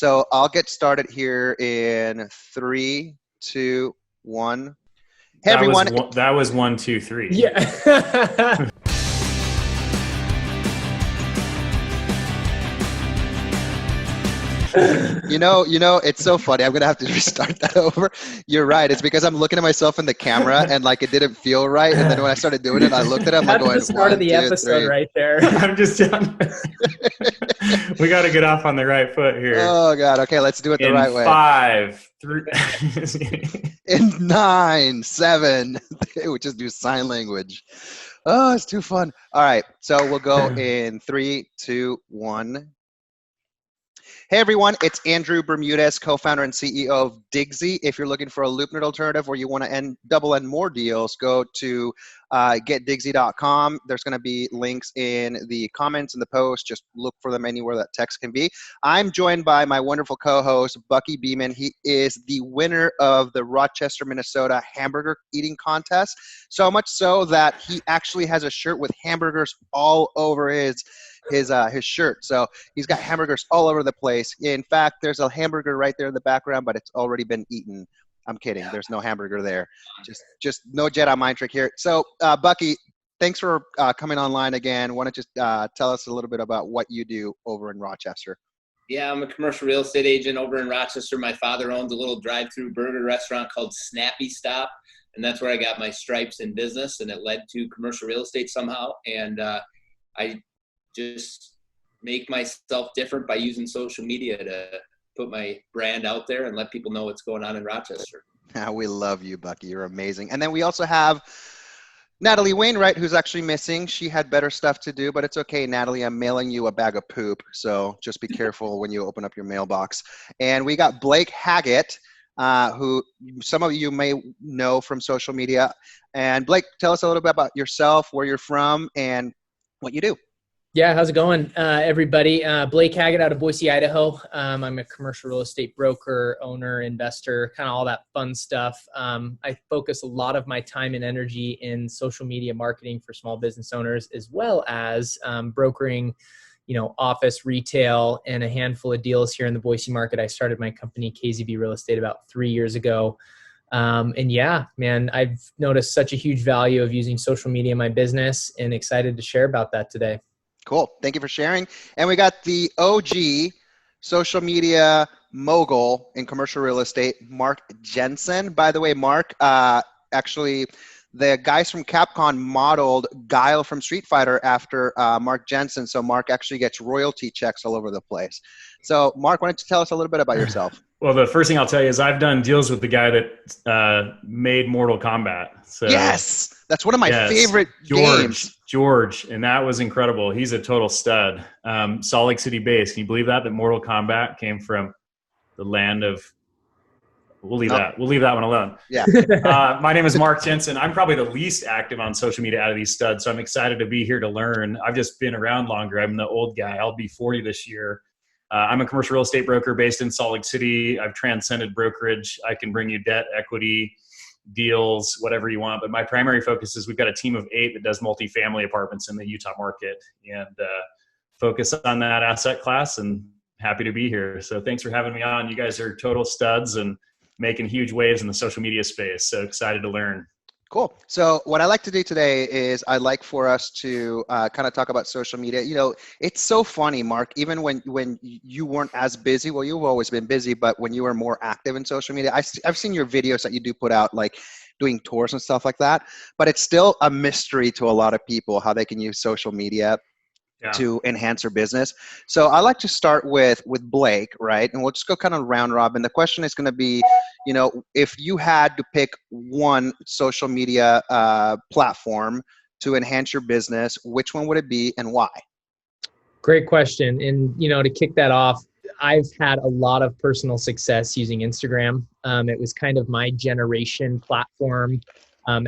So I'll get started here in 3, 2, 1. Hey, everyone. That was 1, 2, 3. Yeah. You know, it's so funny. I'm going to have to restart that over. You're right. It's because I'm looking at myself in the camera and like it didn't feel right. And then when I started doing it, I looked at it. I'm like going, the start of the episode right there. I'm just done. We got to get off on the right foot here. Oh, God. Okay, let's do it the right way. 5, 3. In 9, 7. We just do sign language. Oh, it's too fun. All right. So we'll go in 3, 2, 1. Hey everyone, it's Andrew Bermudez, co-founder and CEO of Digsy. If you're looking for a LoopNet alternative or you want to double end more deals, go to getdigsy.com. There's going to be links in the comments in the post. Just look for them anywhere that text can be. I'm joined by my wonderful co-host, Bucky Beeman. He is the winner of the Rochester, Minnesota hamburger eating contest. So much so that he actually has a shirt with hamburgers all over his shirt. So he's got hamburgers all over the place. In fact, there's a hamburger right there in the background, but it's already been eaten. I'm kidding. There's no hamburger there. Just no Jedi mind trick here. So Bucky, thanks for coming online again. Want to just tell us a little bit about what you do over in Rochester? Yeah, I'm a commercial real estate agent over in Rochester. My father owns a little drive-through burger restaurant called Snappy Stop, and that's where I got my stripes in business, and it led to commercial real estate somehow. And I just make myself different by using social media to put my brand out there and let people know what's going on in Rochester. We love you, Bucky. You're amazing. And then we also have Natalie Wainwright, who's actually missing. She had better stuff to do, but it's okay, Natalie. I'm mailing you a bag of poop, so just be careful when you open up your mailbox. And we got Blake Haggett, who some of you may know from social media. And Blake, tell us a little bit about yourself, where you're from, and what you do. Yeah, how's it going, everybody? Blake Haggett out of Boise, Idaho. I'm a commercial real estate broker, owner, investor, kind of all that fun stuff. I focus a lot of my time and energy in social media marketing for small business owners, as well as brokering, office, retail, and a handful of deals here in the Boise market. I started my company, KZB Real Estate, about 3 years ago. And yeah, man, I've noticed such a huge value of using social media in my business and excited to share about that today. Cool. Thank you for sharing. And we got the OG social media mogul in commercial real estate, Mark Jensen. By the way, Mark, actually, the guys from Capcom modeled Guile from Street Fighter after Mark Jensen. So Mark actually gets royalty checks all over the place. So Mark, why don't you tell us a little bit about yourself? Well, the first thing I'll tell you is I've done deals with the guy that made Mortal Kombat. So, yes, that's one of my favorite games. George, and that was incredible. He's a total stud. Salt Lake City based. Can you believe that Mortal Kombat came from the land of? We'll leave that one alone. Yeah. My name is Mark Jensen. I'm probably the least active on social media out of these studs, so I'm excited to be here to learn. I've just been around longer. I'm the old guy. I'll be 40 this year. I'm a commercial real estate broker based in Salt Lake City. I've transcended brokerage. I can bring you debt, equity, deals, whatever you want. But my primary focus is we've got a team of 8 that does multifamily apartments in the Utah market and focus on that asset class, and happy to be here. So thanks for having me on. You guys are total studs and making huge waves in the social media space. So excited to learn. Cool. So what I like to do today is I'd like for us to kind of talk about social media. It's so funny, Mark, even when you weren't as busy, well, you've always been busy, but when you were more active in social media, I've seen your videos that you do put out, like doing tours and stuff like that, but it's still a mystery to a lot of people how they can use social media to enhance their business. So I like to start with Blake, right? And we'll just go kind of round robin. The question is going to be, if you had to pick one social media platform to enhance your business, which one would it be and why? Great question. And, to kick that off, I've had a lot of personal success using Instagram. It was kind of my generation platform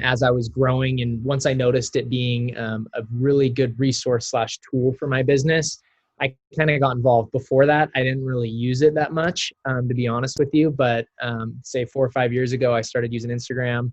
as I was growing. And once I noticed it being a really good resource / tool for my business, I kind of got involved. Before that, I didn't really use it that much, to be honest with you. But say 4 or 5 years ago, I started using Instagram.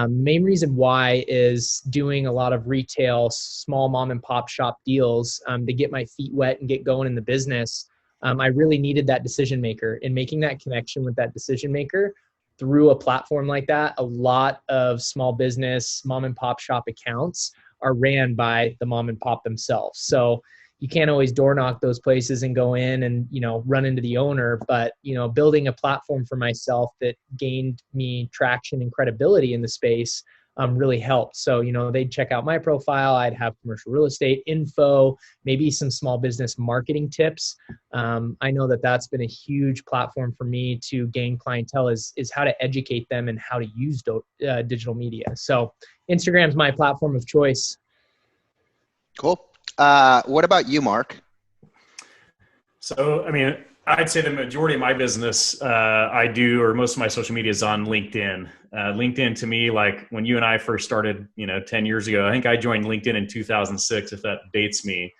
Main reason why is doing a lot of retail, small mom and pop shop deals to get my feet wet and get going in the business. I really needed that decision maker, and making that connection with that decision maker through a platform like that. A lot of small business mom and pop shop accounts are ran by the mom and pop themselves. So you can't always door knock those places and go in and, run into the owner, but, building a platform for myself that gained me traction and credibility in the space really helped. So, they'd check out my profile. I'd have commercial real estate info, maybe some small business marketing tips. I know that that's been a huge platform for me to gain clientele is how to educate them and how to use digital media. So Instagram's my platform of choice. Cool. What about you, Mark? So, I'd say the majority of my business I do, or most of my social media is on LinkedIn. LinkedIn to me, like when you and I first started, 10 years ago, I think I joined LinkedIn in 2006, if that dates me.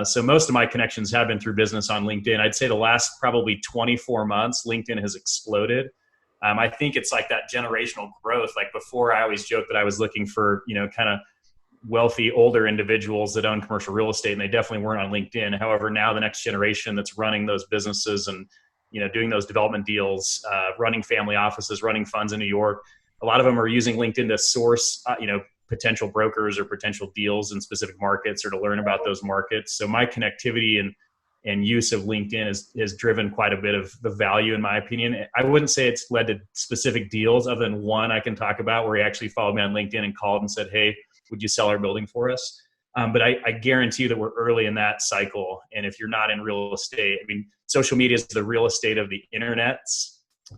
So most of my connections have been through business on LinkedIn. I'd say the last probably 24 months, LinkedIn has exploded. I think it's like that generational growth. Like before, I always joked that I was looking for, kind of wealthy older individuals that own commercial real estate, and they definitely weren't on LinkedIn. However, now the next generation that's running those businesses and doing those development deals, running family offices, running funds in New York, a lot of them are using LinkedIn to source potential brokers or potential deals in specific markets or to learn about those markets. So my connectivity and use of LinkedIn has driven quite a bit of the value, in my opinion. I wouldn't say it's led to specific deals other than one I can talk about where he actually followed me on LinkedIn and called and said, "Hey, would you sell our building for us?" But I guarantee you that we're early in that cycle. And if you're not in real estate, social media is the real estate of the internet.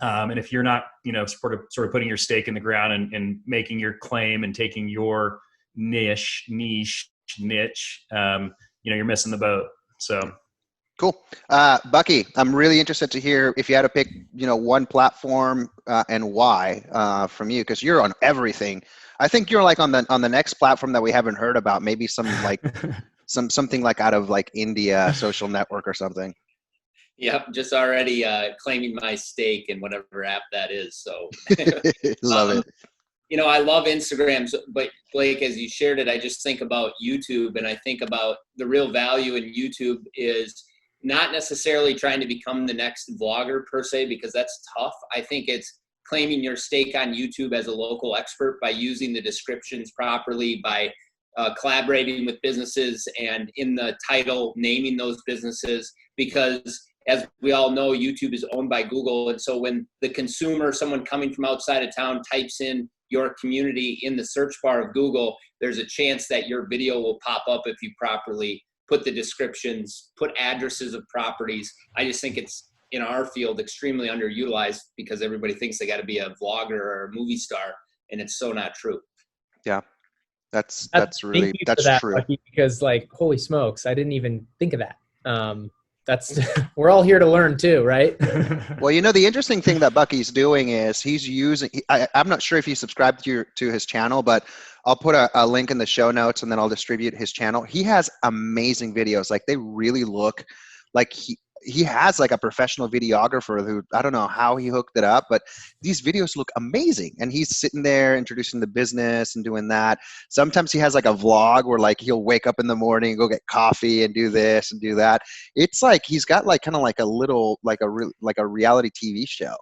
And if you're not, sort of putting your stake in the ground and making your claim and taking your niche, you're missing the boat. So. Cool. Bucky, I'm really interested to hear if you had to pick, one platform and why from you, because you're on everything. I think you're like on the next platform that we haven't heard about, maybe some like something like out of like India social network or something. Yep, just already claiming my stake in whatever app that is. So love it. I love Instagram, but Blake, as you shared it, I just think about YouTube, and I think about the real value in YouTube is not necessarily trying to become the next vlogger per se, because that's tough. I think it's claiming your stake on YouTube as a local expert by using the descriptions properly, by collaborating with businesses and in the title naming those businesses, because as we all know, YouTube is owned by Google. And so when the consumer, someone coming from outside of town, types in your community in the search bar of Google, there's a chance that your video will pop up if you properly put the descriptions, put addresses of properties. I just think it's, in our field, extremely underutilized because everybody thinks they got to be a vlogger or a movie star, and it's so not true. Yeah, that's true. Lucky, because like, holy smokes, I didn't even think of that. That's we're all here to learn too, right? Well, the interesting thing that Bucky's doing is he's using. I'm not sure if you subscribe to his channel, but I'll put a link in the show notes and then I'll distribute his channel. He has amazing videos. Like they really look like he has like a professional videographer who, I don't know how he hooked it up, but these videos look amazing. And he's sitting there introducing the business and doing that. Sometimes he has like a vlog where like he'll wake up in the morning and go get coffee and do this and do that. It's like he's got like kind of like a little like a reality TV show.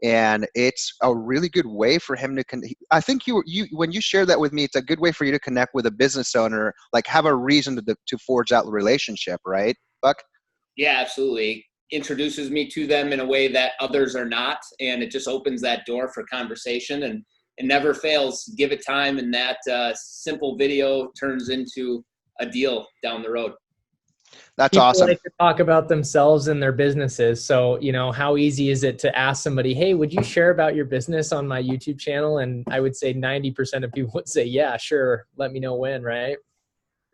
And it's a really good way for him to I think you when you share that with me, it's a good way for you to connect with a business owner, like have a reason to forge that relationship, right, Buck? Yeah, absolutely. Introduces me to them in a way that others are not, and it just opens that door for conversation, and it never fails. Give it time, and that simple video turns into a deal down the road. That's People awesome. like to talk about themselves and their businesses. So, how easy is it to ask somebody, "Hey, would you share about your business on my YouTube channel?" And I would say 90% of people would say, "Yeah, sure. Let me know when," right?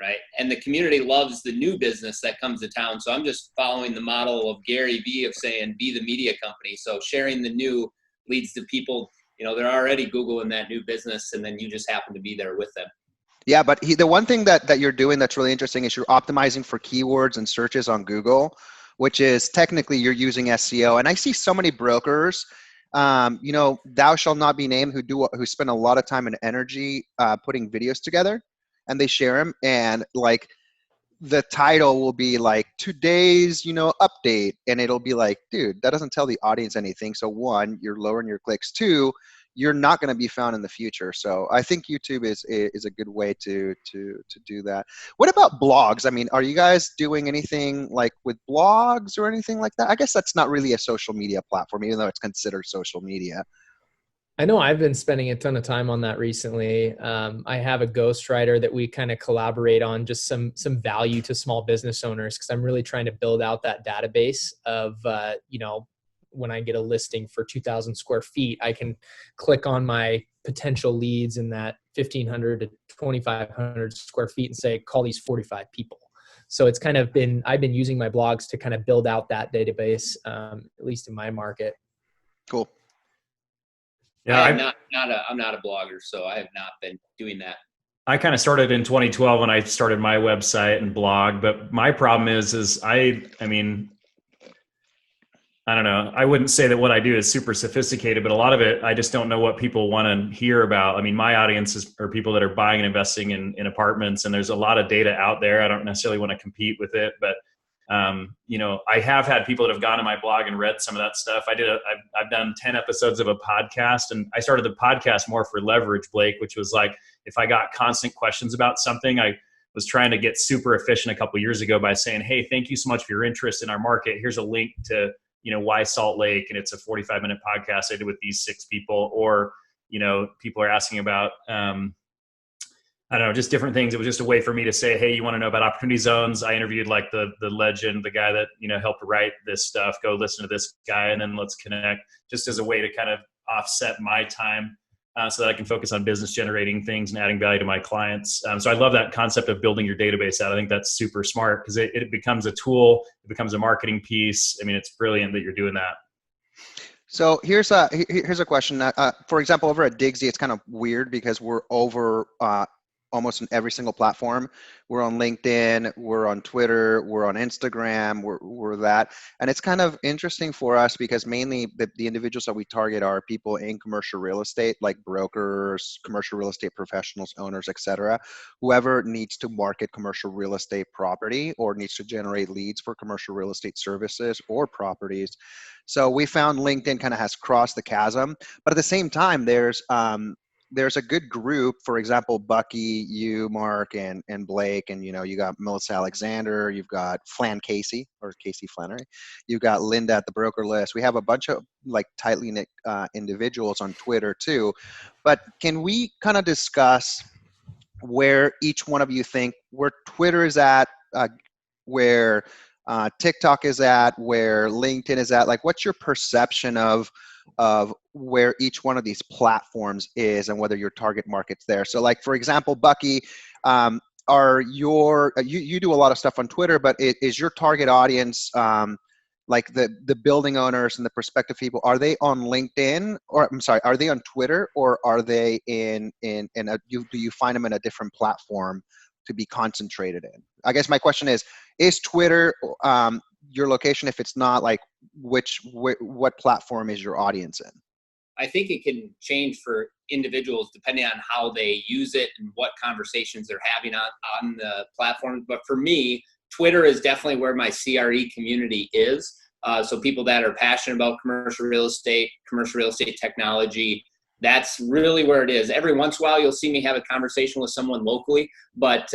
Right. And the community loves the new business that comes to town. So I'm just following the model of Gary Vee of saying, be the media company. So sharing the new leads to people, they're already Googling that new business, and then you just happen to be there with them. Yeah, but the one thing that you're doing that's really interesting is you're optimizing for keywords and searches on Google, which is technically you're using SEO. And I see so many brokers, thou shall not be named, who spend a lot of time and energy putting videos together, and they share them. And like the title will be like today's, update. And it'll be like, dude, that doesn't tell the audience anything. So one, you're lowering your clicks. Two, you're not going to be found in the future. So I think YouTube is a good way to do that. What about blogs? I mean, are you guys doing anything like with blogs or anything like that? I guess that's not really a social media platform, even though it's considered social media. I know I've been spending a ton of time on that recently. I have a ghostwriter that we kind of collaborate on just some value to small business owners, because I'm really trying to build out that database of, when I get a listing for 2,000 square feet, I can click on my potential leads in that 1,500 to 2,500 square feet and say, call these 45 people. So it's kind of I've been using my blogs to kind of build out that database, at least in my market. Cool. Yeah, I'm not a blogger, so I have not been doing that. I kind of started in 2012 when I started my website and blog, but my problem is I mean, I don't know. I wouldn't say that what I do is super sophisticated, but a lot of it, I just don't know what people want to hear about. I mean, my audience are people that are buying and investing in apartments, and there's a lot of data out there. I don't necessarily want to compete with it, but I have had people that have gone to my blog and read some of that stuff. I've done 10 episodes of a podcast, and I started the podcast more for leverage, Blake, which was like, if I got constant questions about something, I was trying to get super efficient a couple of years ago by saying, hey, thank you so much for your interest in our market. Here's a link to, why Salt Lake. And it's a 45-minute podcast I did with these 6 people. Or, people are asking about, I don't know, just different things. It was just a way for me to say, hey, you want to know about opportunity zones? I interviewed like the legend, the guy that, helped write this stuff. Go listen to this guy, and then let's connect, just as a way to kind of offset my time so that I can focus on business generating things and adding value to my clients. So I love that concept of building your database out. I think that's super smart because it becomes a tool. It becomes a marketing piece. I mean, it's brilliant that you're doing that. So here's a question. For example, over at Digsy, it's kind of weird because we're over almost on every single platform. We're on LinkedIn, we're on Twitter, we're on Instagram, we're that. And it's kind of interesting for us because mainly the individuals that we target are people in commercial real estate, like brokers, commercial real estate professionals, owners, etc. Whoever needs to market commercial real estate property or needs to generate leads for commercial real estate services or properties. So we found LinkedIn kind of has crossed the chasm, but at the same time, there's a good group. For example, Bucky, you, Mark, and Blake, and you got Melissa Alexander, you've got Casey Flannery, you've got Linda at the Broker List. We have a bunch of like tightly knit individuals on Twitter too. But can we kind of discuss where each one of you think where Twitter is at, where TikTok is at, where LinkedIn is at? Like, what's your perception of where each one of these platforms is and whether your target market's there? So like, for example, Bucky, you do a lot of stuff on Twitter, but is your target audience like the building owners and the prospective people, are they on LinkedIn, or I'm sorry, are they on Twitter, or are they do you find them in a different platform to be concentrated in? I guess my question is Twitter your location? If it's not, like, what platform is your audience in? I think it can change for individuals depending on how they use it and what conversations they're having on the platforms. But for me, Twitter is definitely where my CRE community is. So people that are passionate about commercial real estate technology, that's really where it is. Every once in a while, you'll see me have a conversation with someone locally, but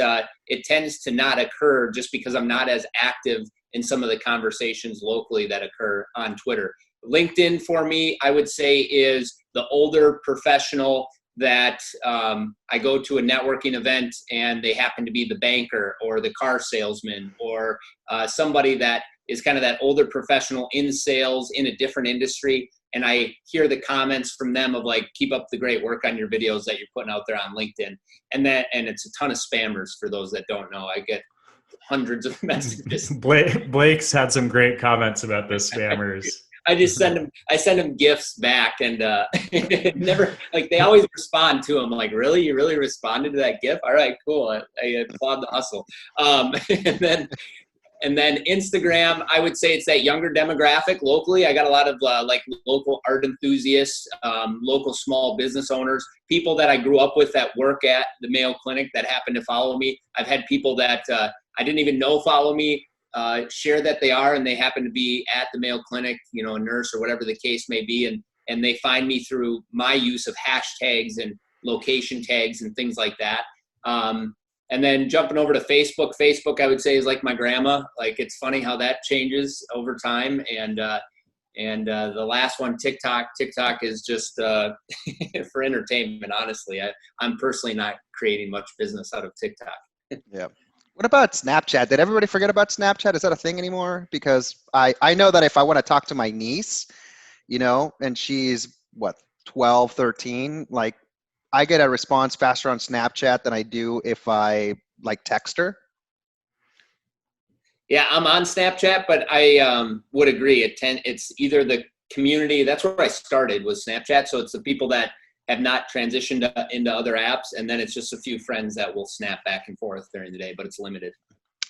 it tends to not occur just because I'm not as active in some of the conversations locally that occur on Twitter. LinkedIn for me, I would say, is the older professional that I go to a networking event and they happen to be the banker or the car salesman or somebody that is kind of that older professional in sales in a different industry. And I hear the comments from them of like, keep up the great work on your videos that you're putting out there on LinkedIn. And it's a ton of spammers for those that don't know. I get hundreds of messages. Blake's had some great comments about the spammers. I send them gifts back, and never, like, they always respond to them. Like, really, you really responded to that gift? All right, cool. I applaud the hustle. And then Instagram, I would say it's that younger demographic locally. I got a lot of like local art enthusiasts, local small business owners, people that I grew up with that work at the Mayo Clinic that happen to follow me. I've had people that I didn't even know follow me share that they are, and they happen to be at the Mayo Clinic, you know, a nurse or whatever the case may be, and they find me through my use of hashtags and location tags and things like that. And then jumping over to Facebook, I would say is like my grandma. Like, it's funny how that changes over time. And the last one, TikTok is just for entertainment. Honestly, I'm personally not creating much business out of TikTok. Yeah. What about Snapchat? Did everybody forget about Snapchat? Is that a thing anymore? Because I know that if I want to talk to my niece, you know, and she's what, 12, 13, like, I get a response faster on Snapchat than I do if I like text her. Yeah, I'm on Snapchat, but I would agree. It's either the community. That's where I started, was Snapchat. So it's the people that have not transitioned into other apps, and then it's just a few friends that will snap back and forth during the day, but it's limited.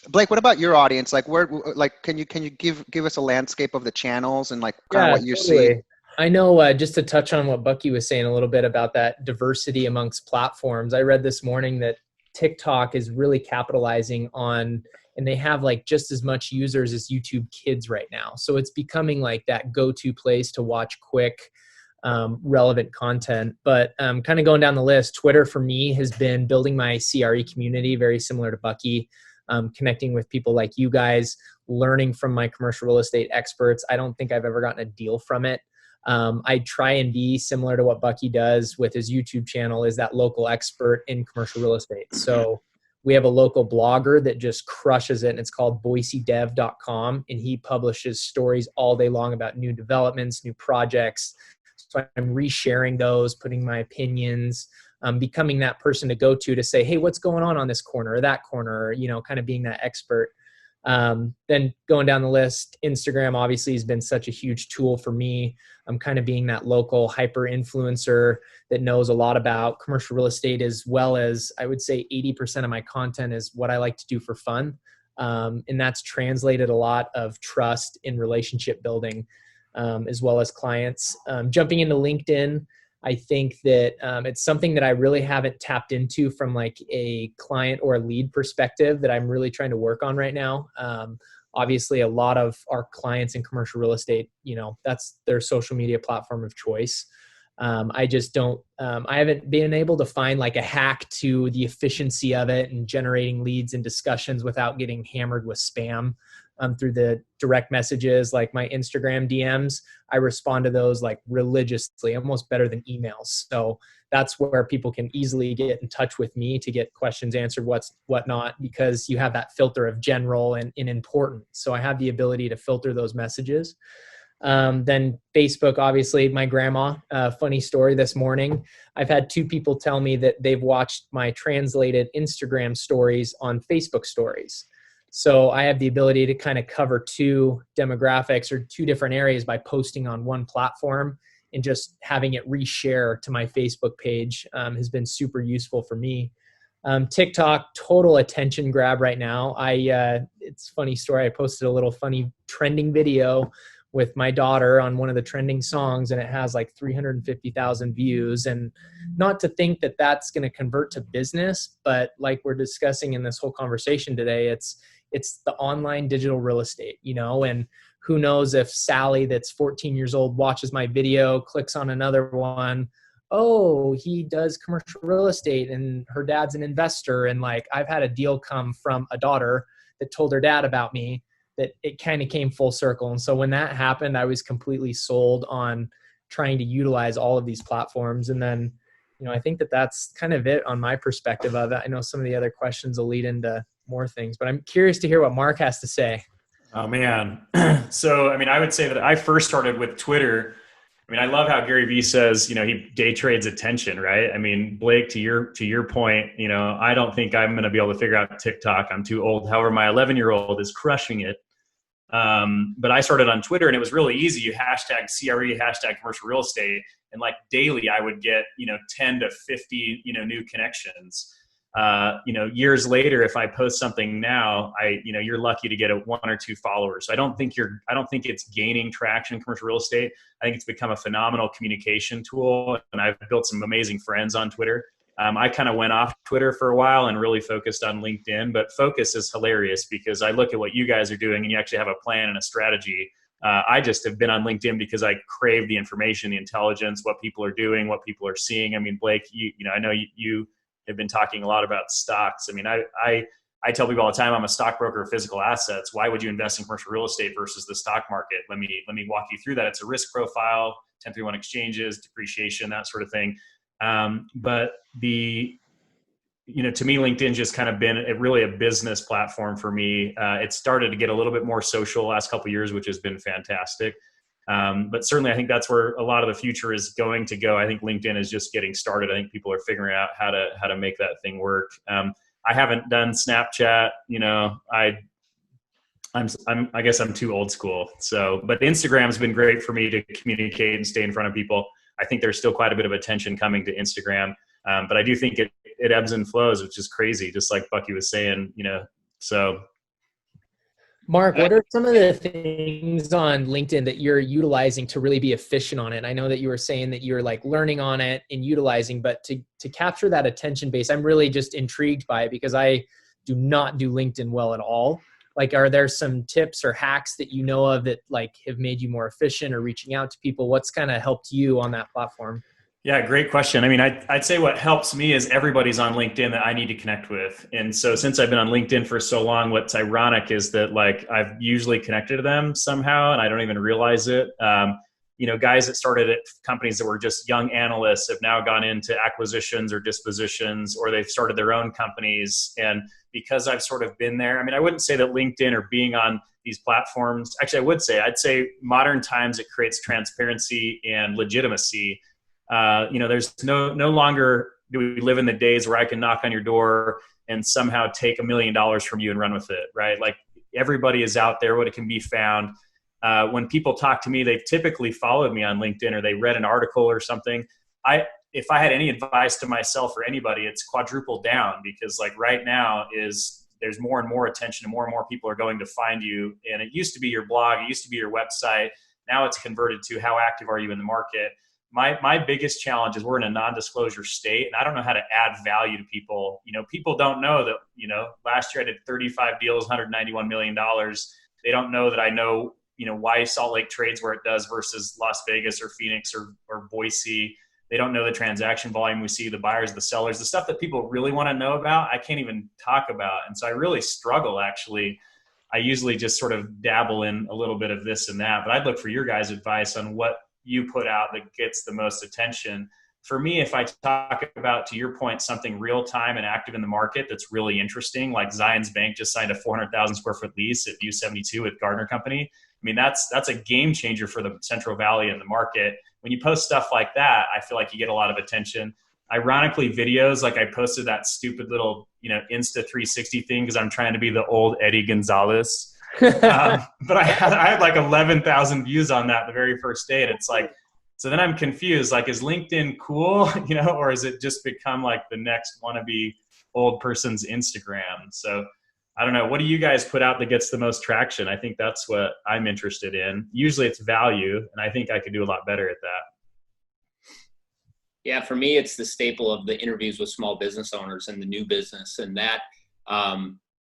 Blake, what about your audience? Like, can you give us a landscape of the channels and like kind of what you see? I know, just to touch on what Bucky was saying a little bit about that diversity amongst platforms. I read this morning that TikTok is really capitalizing on, and they have like just as much users as YouTube Kids right now. So it's becoming like that go-to place to watch quick, relevant content. But kind of going down the list, Twitter for me has been building my CRE community, very similar to Bucky, connecting with people like you guys, learning from my commercial real estate experts. I don't think I've ever gotten a deal from it. I try and be similar to what Bucky does with his YouTube channel, is that local expert in commercial real estate. So we have a local blogger that just crushes it, and it's called boisedev.com, and he publishes stories all day long about new developments, new projects. So I'm resharing those, putting my opinions, becoming that person to go to say, hey, what's going on this corner or that corner, or, you know, kind of being that expert. Then going down the list, Instagram obviously has been such a huge tool for me. I'm kind of being that local hyper influencer that knows a lot about commercial real estate, as well as I would say 80% of my content is what I like to do for fun. And that's translated a lot of trust in relationship building, as well as clients. Jumping into LinkedIn, I think that it's something that I really haven't tapped into from like a client or a lead perspective that I'm really trying to work on right now. Obviously, a lot of our clients in commercial real estate, you know, that's their social media platform of choice. I just don't, I haven't been able to find like a hack to the efficiency of it and generating leads and discussions without getting hammered with spam. Through the direct messages, like my Instagram DMs, I respond to those like religiously, almost better than emails. So that's where people can easily get in touch with me to get questions answered, whatnot, because you have that filter of general and important. So I have the ability to filter those messages. Then Facebook, obviously, my grandma, funny story this morning. I've had 2 people tell me that they've watched my translated Instagram stories on Facebook stories. So I have the ability to kind of cover 2 demographics or 2 different areas by posting on one platform, and just having it reshare to my Facebook page has been super useful for me. TikTok, total attention grab right now. It's a funny story. I posted a little funny trending video with my daughter on one of the trending songs, and it has like 350,000 views. And not to think that that's going to convert to business, but like we're discussing in this whole conversation today, it's the online digital real estate, you know, and who knows if Sally, that's 14 years old, watches my video, clicks on another one. Oh, he does commercial real estate and her dad's an investor. And like, I've had a deal come from a daughter that told her dad about me, that it kind of came full circle. And so when that happened, I was completely sold on trying to utilize all of these platforms. And then, you know, I think that that's kind of it on my perspective of it. I know some of the other questions will lead into more things, but I'm curious to hear what Mark has to say. Oh man. So, I mean, I would say that I first started with Twitter. I mean, I love how Gary Vee says, you know, he day trades attention, right? I mean, Blake, to your point, you know, I don't think I'm going to be able to figure out TikTok. I'm too old. However, my 11-year-old is crushing it. But I started on Twitter, and it was really easy. You hashtag CRE, hashtag commercial real estate. And like daily, I would get, 10 to 50, new connections. Years later, if I post something now, you're lucky to get 1 or 2 followers. So I don't think it's gaining traction in commercial real estate. I think it's become a phenomenal communication tool, and I've built some amazing friends on Twitter. I kind of went off Twitter for a while and really focused on LinkedIn, but focus is hilarious because I look at what you guys are doing and you actually have a plan and a strategy. I just have been on LinkedIn because I crave the information, the intelligence, what people are doing, what people are seeing. I mean, Blake, you know, I know you have been talking a lot about stocks. I mean, I tell people all the time, I'm a stockbroker of physical assets. Why would you invest in commercial real estate versus the stock market? Let me walk you through that. It's a risk profile, 1031 exchanges, depreciation, that sort of thing. But to me, LinkedIn's just kind of been really a business platform for me. It started to get a little bit more social the last couple of years, which has been fantastic. But certainly I think that's where a lot of the future is going to go. I think LinkedIn is just getting started. I think people are figuring out how to make that thing work. I haven't done Snapchat, I guess I'm too old school. So, but Instagram's been great for me to communicate and stay in front of people. I think there's still quite a bit of attention coming to Instagram. But I do think it ebbs and flows, which is crazy. Just like Bucky was saying, so. Mark, what are some of the things on LinkedIn that you're utilizing to really be efficient on it? I know that you were saying that you're like learning on it and utilizing, but to capture that attention base, I'm really just intrigued by it because I do not do LinkedIn well at all. Like, are there some tips or hacks that you know of that like have made you more efficient or reaching out to people? What's kind of helped you on that platform? Yeah, great question. I mean, I'd say what helps me is everybody's on LinkedIn that I need to connect with. And so since I've been on LinkedIn for so long, what's ironic is that like I've usually connected to them somehow and I don't even realize it. Guys that started at companies that were just young analysts have now gone into acquisitions or dispositions, or they've started their own companies. And because I've sort of been there, I mean, I wouldn't say that LinkedIn or being on these platforms, actually I'd say modern times it creates transparency and legitimacy. There's no longer do we live in the days where I can knock on your door and somehow take $1 million from you and run with it, right? Like everybody is out there, what it can be found. When people talk to me, they've typically followed me on LinkedIn or they read an article or something. If I had any advice to myself or anybody, it's quadruple down because like right now there's more and more attention and more people are going to find you. And it used to be your blog, it used to be your website. Now it's converted to how active are you in the market? My biggest challenge is we're in a non-disclosure state and I don't know how to add value to people. People don't know that, last year I did 35 deals, $191 million. They don't know that I know, why Salt Lake trades where it does versus Las Vegas or Phoenix or Boise. They don't know the transaction volume we see, the buyers, the sellers, the stuff that people really want to know about, I can't even talk about. And so I really struggle actually. I usually just sort of dabble in a little bit of this and that, but I'd look for your guys' advice on what you put out that gets the most attention. For me, if I talk about, to your point, something real time and active in the market that's really interesting, like Zions Bank just signed a 400,000 square foot lease at View 72 with Gardner Company. I mean, that's a game changer for the Central Valley and the market. When you post stuff like that, I feel like you get a lot of attention. Ironically, videos, like I posted that stupid little, Insta 360 thing because I'm trying to be the old Eddie Gonzalez. But I had like 11,000 views on that the very first day. And it's like, so then I'm confused, like, is LinkedIn cool, or has it just become like the next wannabe old person's Instagram? So I don't know. What do you guys put out that gets the most traction? I think that's what I'm interested in. Usually it's value, and I think I could do a lot better at that. Yeah, for me, it's the staple of the interviews with small business owners and the new business. And that,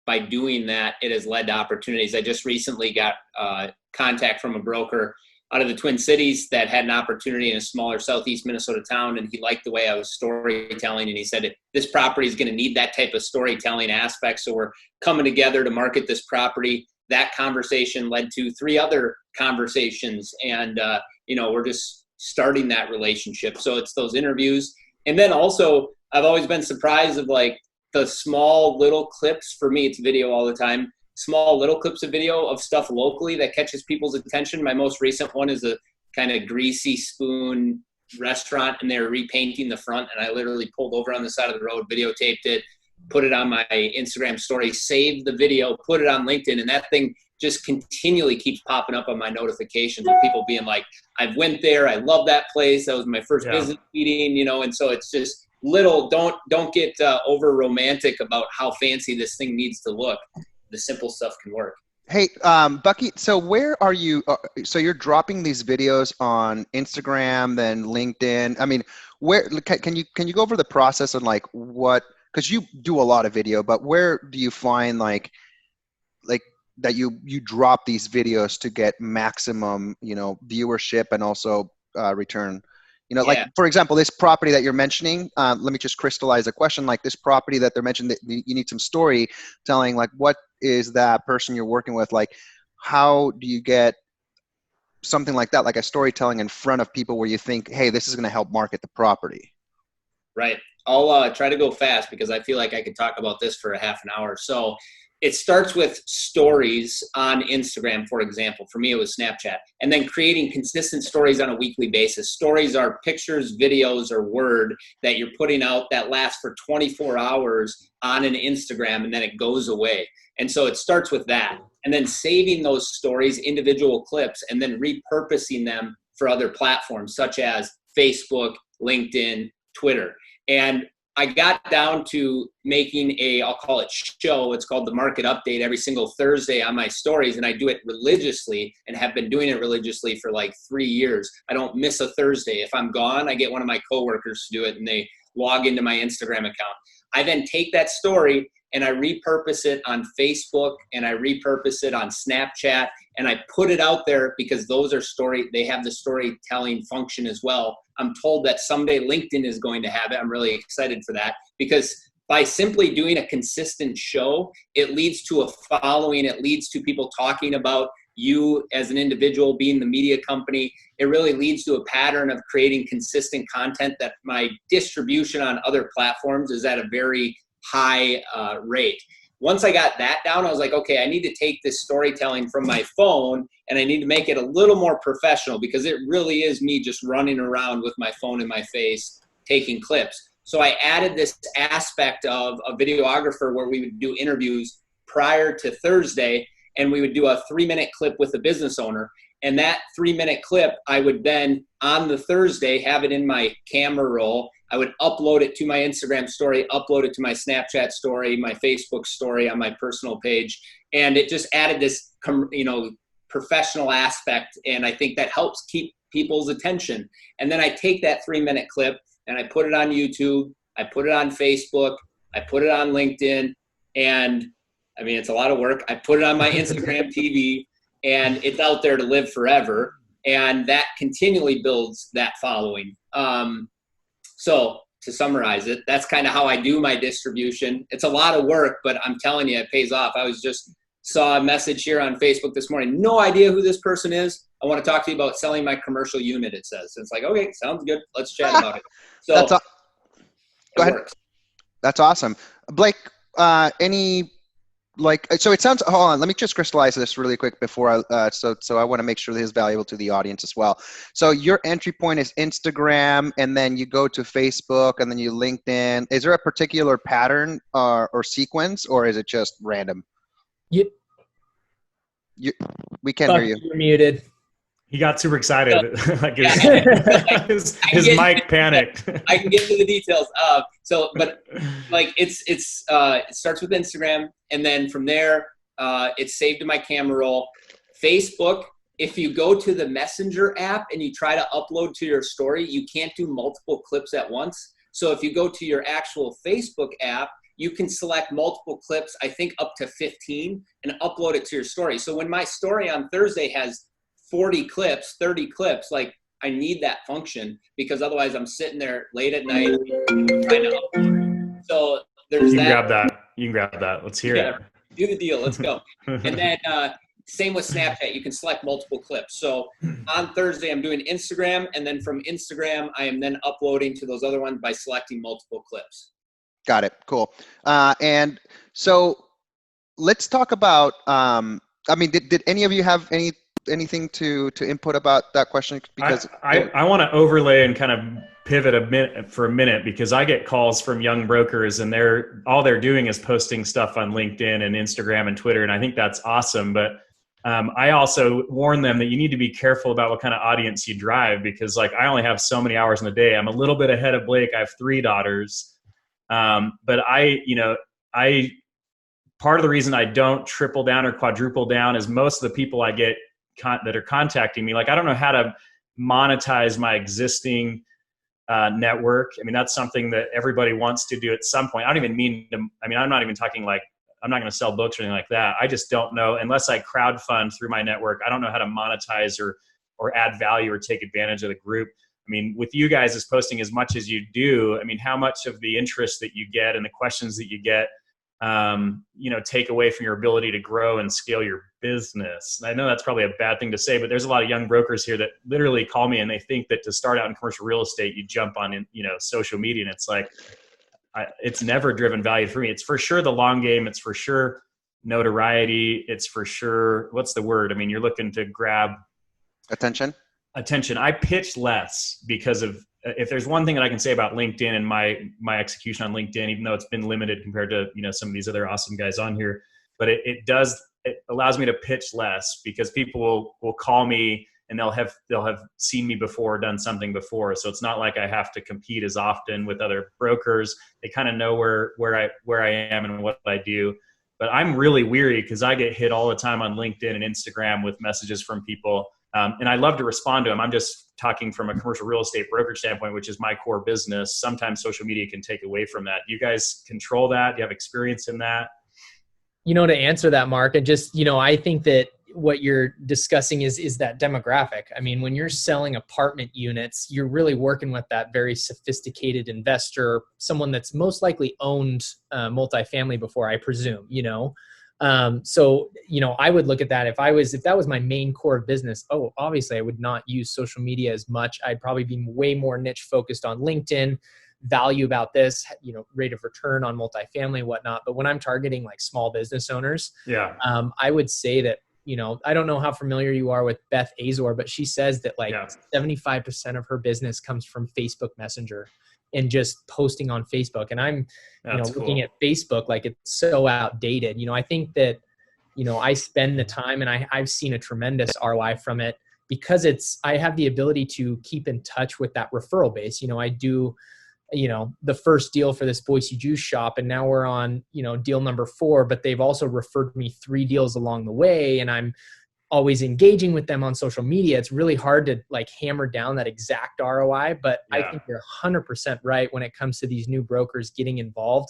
by doing that, it has led to opportunities. I just recently got contact from a broker out of the Twin Cities that had an opportunity in a smaller Southeast Minnesota town. And he liked the way I was storytelling. And he said, this property is going to need that type of storytelling aspect. So we're coming together to market this property. That conversation led to 3 other conversations. And, we're just starting that relationship. So it's those interviews. And then also, I've always been surprised of like the small little clips. For me, it's video all the time. Small little clips of video of stuff locally that catches people's attention. My most recent one is a kind of Greasy Spoon restaurant, and they're repainting the front. And I literally pulled over on the side of the road, videotaped it, put it on my Instagram story, saved the video, put it on LinkedIn, and that thing just continually keeps popping up on my notifications with people being like, I went there, I love that place, that was my first business meeting, and so it's just little, don't get over romantic about how fancy this thing needs to look. The simple stuff can work. Hey, Bucky, so where are you? So you're dropping these videos on Instagram, then LinkedIn. I mean, where can you go over the process and like what? Because you do a lot of video, but where do you find like that you drop these videos to get maximum, viewership and also return? Like Yeah. for example, this property that you're mentioning. Let me just crystallize a question. Like this property that they're mentioning, that you need some story telling. Like, what is that person you're working with? Like, how do you get something like that, like a storytelling in front of people where you think, hey, this is going to help market the property? Right. I'll try to go fast because I feel like I could talk about this for a half an hour. So it starts with stories on Instagram, for example. For me, it was Snapchat. And then creating consistent stories on a weekly basis. Stories are pictures, videos, or word that you're putting out that lasts for 24 hours on an Instagram, and then it goes away. And so it starts with that. And then saving those stories, individual clips, and then repurposing them for other platforms such as Facebook, LinkedIn, Twitter. And I got down to making I'll call it show. It's called the Market Update every single Thursday on my stories. And I do it religiously and have been doing it religiously for like 3 years. I don't miss a Thursday. If I'm gone, I get one of my coworkers to do it and they log into my Instagram account. I then take that story and I repurpose it on Facebook and I repurpose it on Snapchat and I put it out there because those are they have the storytelling function as well. I'm told that someday LinkedIn is going to have it. I'm really excited for that because by simply doing a consistent show, it leads to a following. It leads to people talking about you as an individual being the media company. It really leads to a pattern of creating consistent content that my distribution on other platforms is at a very high rate. Once I got that down, I was like, okay, I need to take this storytelling from my phone and I need to make it a little more professional because it really is me just running around with my phone in my face, taking clips. So I added this aspect of a videographer where we would do interviews prior to Thursday and we would do a 3-minute clip with a business owner. And that 3-minute clip, I would then on the Thursday have it in my camera roll. I would upload it to my Instagram story, upload it to my Snapchat story, my Facebook story on my personal page. And it just added this, professional aspect. And I think that helps keep people's attention. And then I take that 3-minute clip and I put it on YouTube. I put it on Facebook. I put it on LinkedIn. And I mean, it's a lot of work. I put it on my Instagram TV and it's out there to live forever. And that continually builds that following. So to summarize it, that's kind of how I do my distribution. It's a lot of work, but I'm telling you, it pays off. I saw a message here on Facebook this morning. No idea who this person is. I want to talk to you about selling my commercial unit, it says. And it's like, okay, sounds good. Let's chat about it. So Go ahead. Works. That's awesome. Blake, so it sounds, hold on, let me just crystallize this really quick before so I want to make sure this is valuable to the audience as well. So your entry point is Instagram, and then you go to Facebook, and then you LinkedIn. Is there a particular pattern or sequence, or is it just random? We can't hear you. You're muted. He got super excited. Like his mic panicked. I can get into the details. It starts with Instagram, and then from there, it's saved to my camera roll. Facebook, if you go to the Messenger app and you try to upload to your story, you can't do multiple clips at once. So if you go to your actual Facebook app, you can select multiple clips, I think up to 15, and upload it to your story. So when my story on Thursday has 40 clips, 30 clips, like I need that function because otherwise I'm sitting there late at night trying to upload. So there's You can grab that. Let's hear it. Do the deal. Let's go. And then same with Snapchat. You can select multiple clips. So on Thursday, I'm doing Instagram. And then from Instagram, I am then uploading to those other ones by selecting multiple clips. Got it. Cool. And so let's talk about, did any of you have anything to input about that question? Because I want to overlay and kind of pivot for a minute because I get calls from young brokers and all they're doing is posting stuff on LinkedIn and Instagram and Twitter. And I think that's awesome. But I also warn them that you need to be careful about what kind of audience you drive because like I only have so many hours in a day. I'm a little bit ahead of Blake. I have 3 daughters. But I part of the reason I don't triple down or quadruple down is most of the people I get that are contacting me, like, I don't know how to monetize my existing network. I mean, that's something that everybody wants to do at some point. I don't even mean to, I mean, I'm not even talking like, I'm not going to sell books or anything like that. I just don't know, unless I crowdfund through my network, I don't know how to monetize or add value or take advantage of the group. I mean, with you guys as posting as much as you do, I mean, how much of the interest that you get and the questions that you get, take away from your ability to grow and scale your business? And I know that's probably a bad thing to say, but there's a lot of young brokers here that literally call me and they think that to start out in commercial real estate, you jump on, social media. And it's like, it's never driven value for me. It's for sure the long game. It's for sure notoriety. It's for sure, what's the word? I mean, you're looking to grab attention. I pitch less because of, if there's one thing that I can say about LinkedIn and my execution on LinkedIn, even though it's been limited compared to, some of these other awesome guys on here, but it allows me to pitch less because people will call me and they'll have seen me before, done something before. So it's not like I have to compete as often with other brokers. They kind of know where I am and what I do. But I'm really weary because I get hit all the time on LinkedIn and Instagram with messages from people. And I love to respond to them. I'm just talking from a commercial real estate broker standpoint, which is my core business. Sometimes social media can take away from that. You guys control that? Do you have experience in that? To answer that, Mark, and just, I think that what you're discussing is that demographic. I mean, when you're selling apartment units, you're really working with that very sophisticated investor, someone that's most likely owned multifamily before, I presume, So, I would look at that if that was my main core of business. Oh, obviously I would not use social media as much. I'd probably be way more niche focused on LinkedIn, value about this, rate of return on multifamily, whatnot. But when I'm targeting like small business owners, I would say that, I don't know how familiar you are with Beth Azor, but she says that 75% of her business comes from Facebook Messenger and just posting on Facebook. And I'm, looking at Facebook, like it's so outdated. I think that, I spend the time and I've seen a tremendous ROI from it because I have the ability to keep in touch with that referral base. I do, the first deal for this Boise juice shop, and now we're on, deal number 4, but they've also referred me 3 deals along the way. And I'm always engaging with them on social media. It's really hard to hammer down that exact ROI, but I think you're 100% right when it comes to these new brokers getting involved.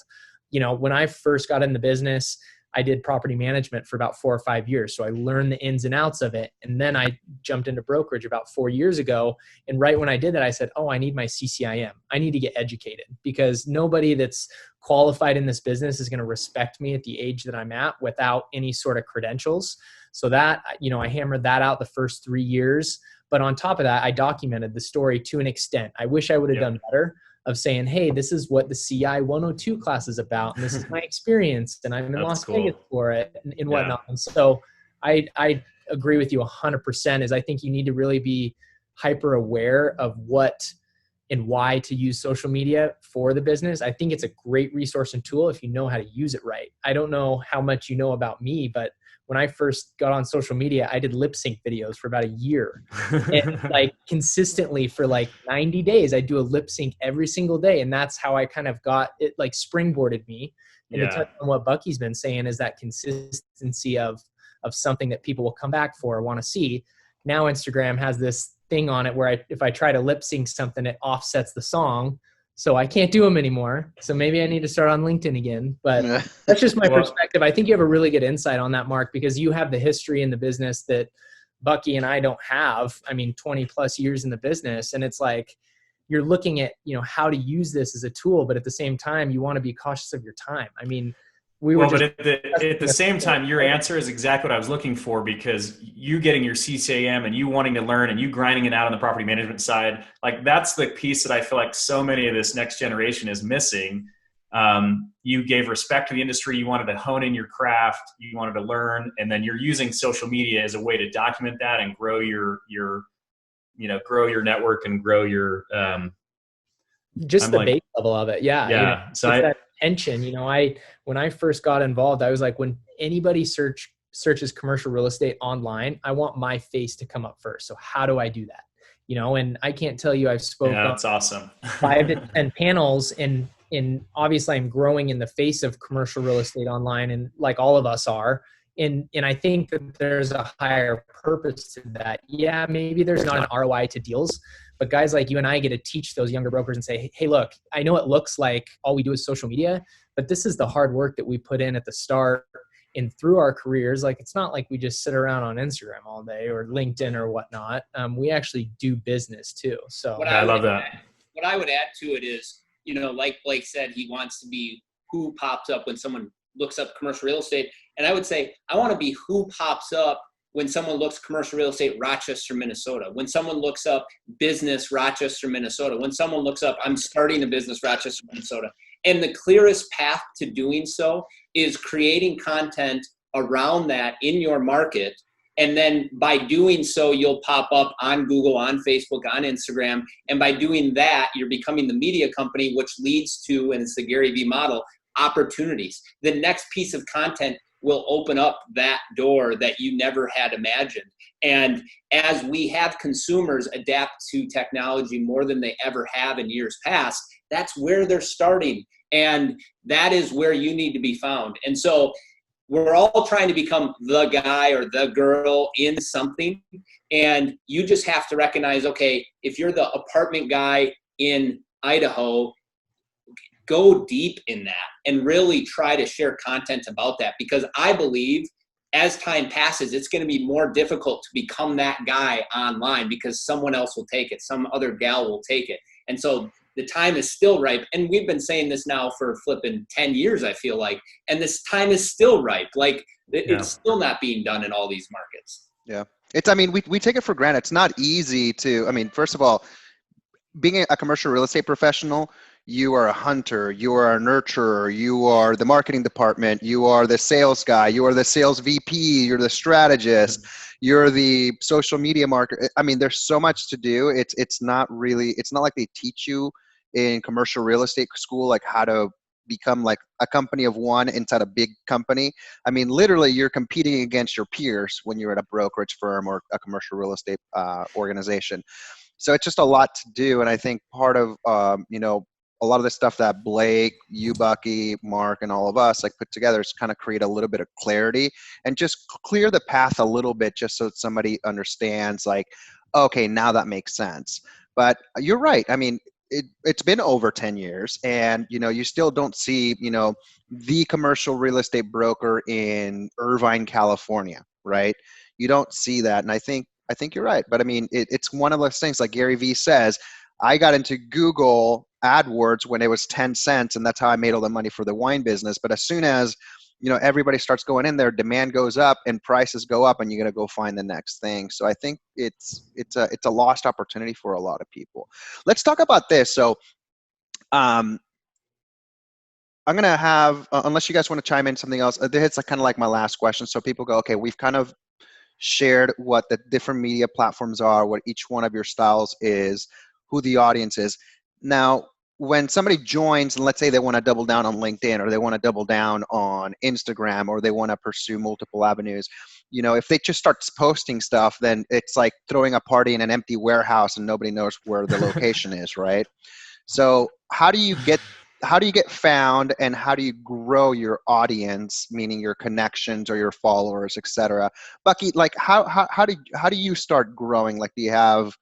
When I first got in the business, I did property management for about 4 or 5 years. So I learned the ins and outs of it. And then I jumped into brokerage about 4 years ago. And right when I did that, I said, I need my CCIM. I need to get educated because nobody that's qualified in this business is going to respect me at the age that I'm at without any sort of credentials. So that, I hammered that out the first 3 years. But on top of that, I documented the story to an extent. I wish I would have done better of saying, hey, this is what the CI 102 class is about. And this is my experience. And I'm in Las Vegas for it and whatnot. And so I agree with you 100% is I think you need to really be hyper aware of what and why to use social media for the business. I think it's a great resource and tool if you know how to use it right. I don't know how much you know about me, but when I first got on social media, I did lip sync videos for about a year. And consistently for 90 days, I do a lip sync every single day. And that's how I kind of got it, springboarded me. And to touch on what Bucky's been saying is that consistency of something that people will come back for or want to see. Now Instagram has this thing on it where if I try to lip sync something, it offsets the song. So I can't do them anymore. So maybe I need to start on LinkedIn again. But that's just my perspective. I think you have a really good insight on that, Mark, because you have the history in the business that Bucky and I don't have. I mean, 20 plus years in the business. And it's you're looking at, how to use this as a tool, but at the same time, you want to be cautious of your time. I mean, but at the same time, your answer is exactly what I was looking for, because you getting your CCAM and you wanting to learn and you grinding it out on the property management side, that's the piece that I feel like so many of this next generation is missing. You gave respect to the industry. You wanted to hone in your craft. You wanted to learn, and then you're using social media as a way to document that and grow your network and grow your just the base level of it. Yeah. So that tension, when I first got involved, I was like, when anybody searches commercial real estate online, I want my face to come up first. So how do I do that? And I can't tell you, I've spoken that's awesome. 5 to 10 panels, and and obviously I'm growing in the face of commercial real estate online, and like all of us are. And I think that there's a higher purpose to that. Yeah, maybe there's not an ROI to deals, but guys like you and I get to teach those younger brokers and say, hey, look, I know it looks like all we do is social media, but this is the hard work that we put in at the start and through our careers. Like, it's not like we just sit around on Instagram all day or LinkedIn or whatnot. We actually do business too. So I love that. What I would add to it is, like Blake said, he wants to be who pops up when someone looks up commercial real estate. And I would say, I want to be who pops up when someone looks commercial real estate Rochester, Minnesota, when someone looks up business Rochester, Minnesota, when someone looks up I'm starting a business Rochester, Minnesota. And the clearest path to doing so is creating content around that in your market. And then by doing so, you'll pop up on Google, on Facebook, on Instagram. And by doing that, you're becoming the media company, which leads to, and it's the Gary Vee model, opportunities. The next piece of content will open up that door that you never had imagined. And as we have consumers adapt to technology more than they ever have in years past, that's where they're starting. And that is where you need to be found. And so we're all trying to become the guy or the girl in something. And you just have to recognize, okay, if you're the apartment guy in Idaho, go deep in that and really try to share content about that. Because I believe as time passes, it's going to be more difficult to become that guy online because someone else will take it. Some other gal will take it. And so the time is still ripe. And we've been saying this now for flipping 10 years, I feel like. And this time is still ripe. Like it's still not being done in all these markets. Yeah. We take it for granted. It's not easy to, first of all, being a commercial real estate professional, you are a hunter, you are a nurturer, you are the marketing department, you are the sales guy, you are the sales VP, you're the strategist, you're the social media marketer. There's so much to do. It's not like they teach you in commercial real estate school, like how to become like a company of one inside a big company. Literally you're competing against your peers when you're at a brokerage firm or a commercial real estate organization. So it's just a lot to do. And I think part of, a lot of the stuff that Blake, you, Bucky, Mark, and all of us put together is kind of create a little bit of clarity and just clear the path a little bit just so that somebody understands okay, now that makes sense. But you're right. It's been over 10 years and, you still don't see, the commercial real estate broker in Irvine, California, right? You don't see that. And I think you're right. But it's one of those things like Gary Vee says, I got into Google AdWords when it was 10 cents and that's how I made all the money for the wine business. But as soon as, everybody starts going in there, demand goes up and prices go up and you're going to go find the next thing. So I think it's a lost opportunity for a lot of people. Let's talk about this. So I'm going to have, unless you guys want to chime in something else, it's kind of like my last question. So people go, okay, we've kind of shared what the different media platforms are, what each one of your styles is, who the audience is. Now, when somebody joins, and let's say they want to double down on LinkedIn or they want to double down on Instagram or they want to pursue multiple avenues, if they just start posting stuff, then it's like throwing a party in an empty warehouse and nobody knows where the location is, right? So how do you get found and how do you grow your audience, meaning your connections or your followers, etc.? Bucky, how do you start growing? Do you have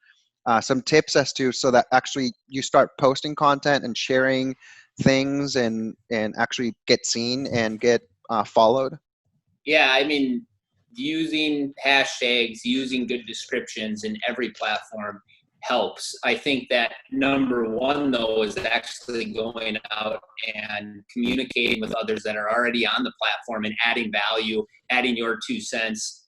some tips as to so that actually you start posting content and sharing things and actually get seen and get followed? Yeah, using hashtags, using good descriptions in every platform helps. I think that number one, though, is actually going out and communicating with others that are already on the platform and adding value, adding your 2 cents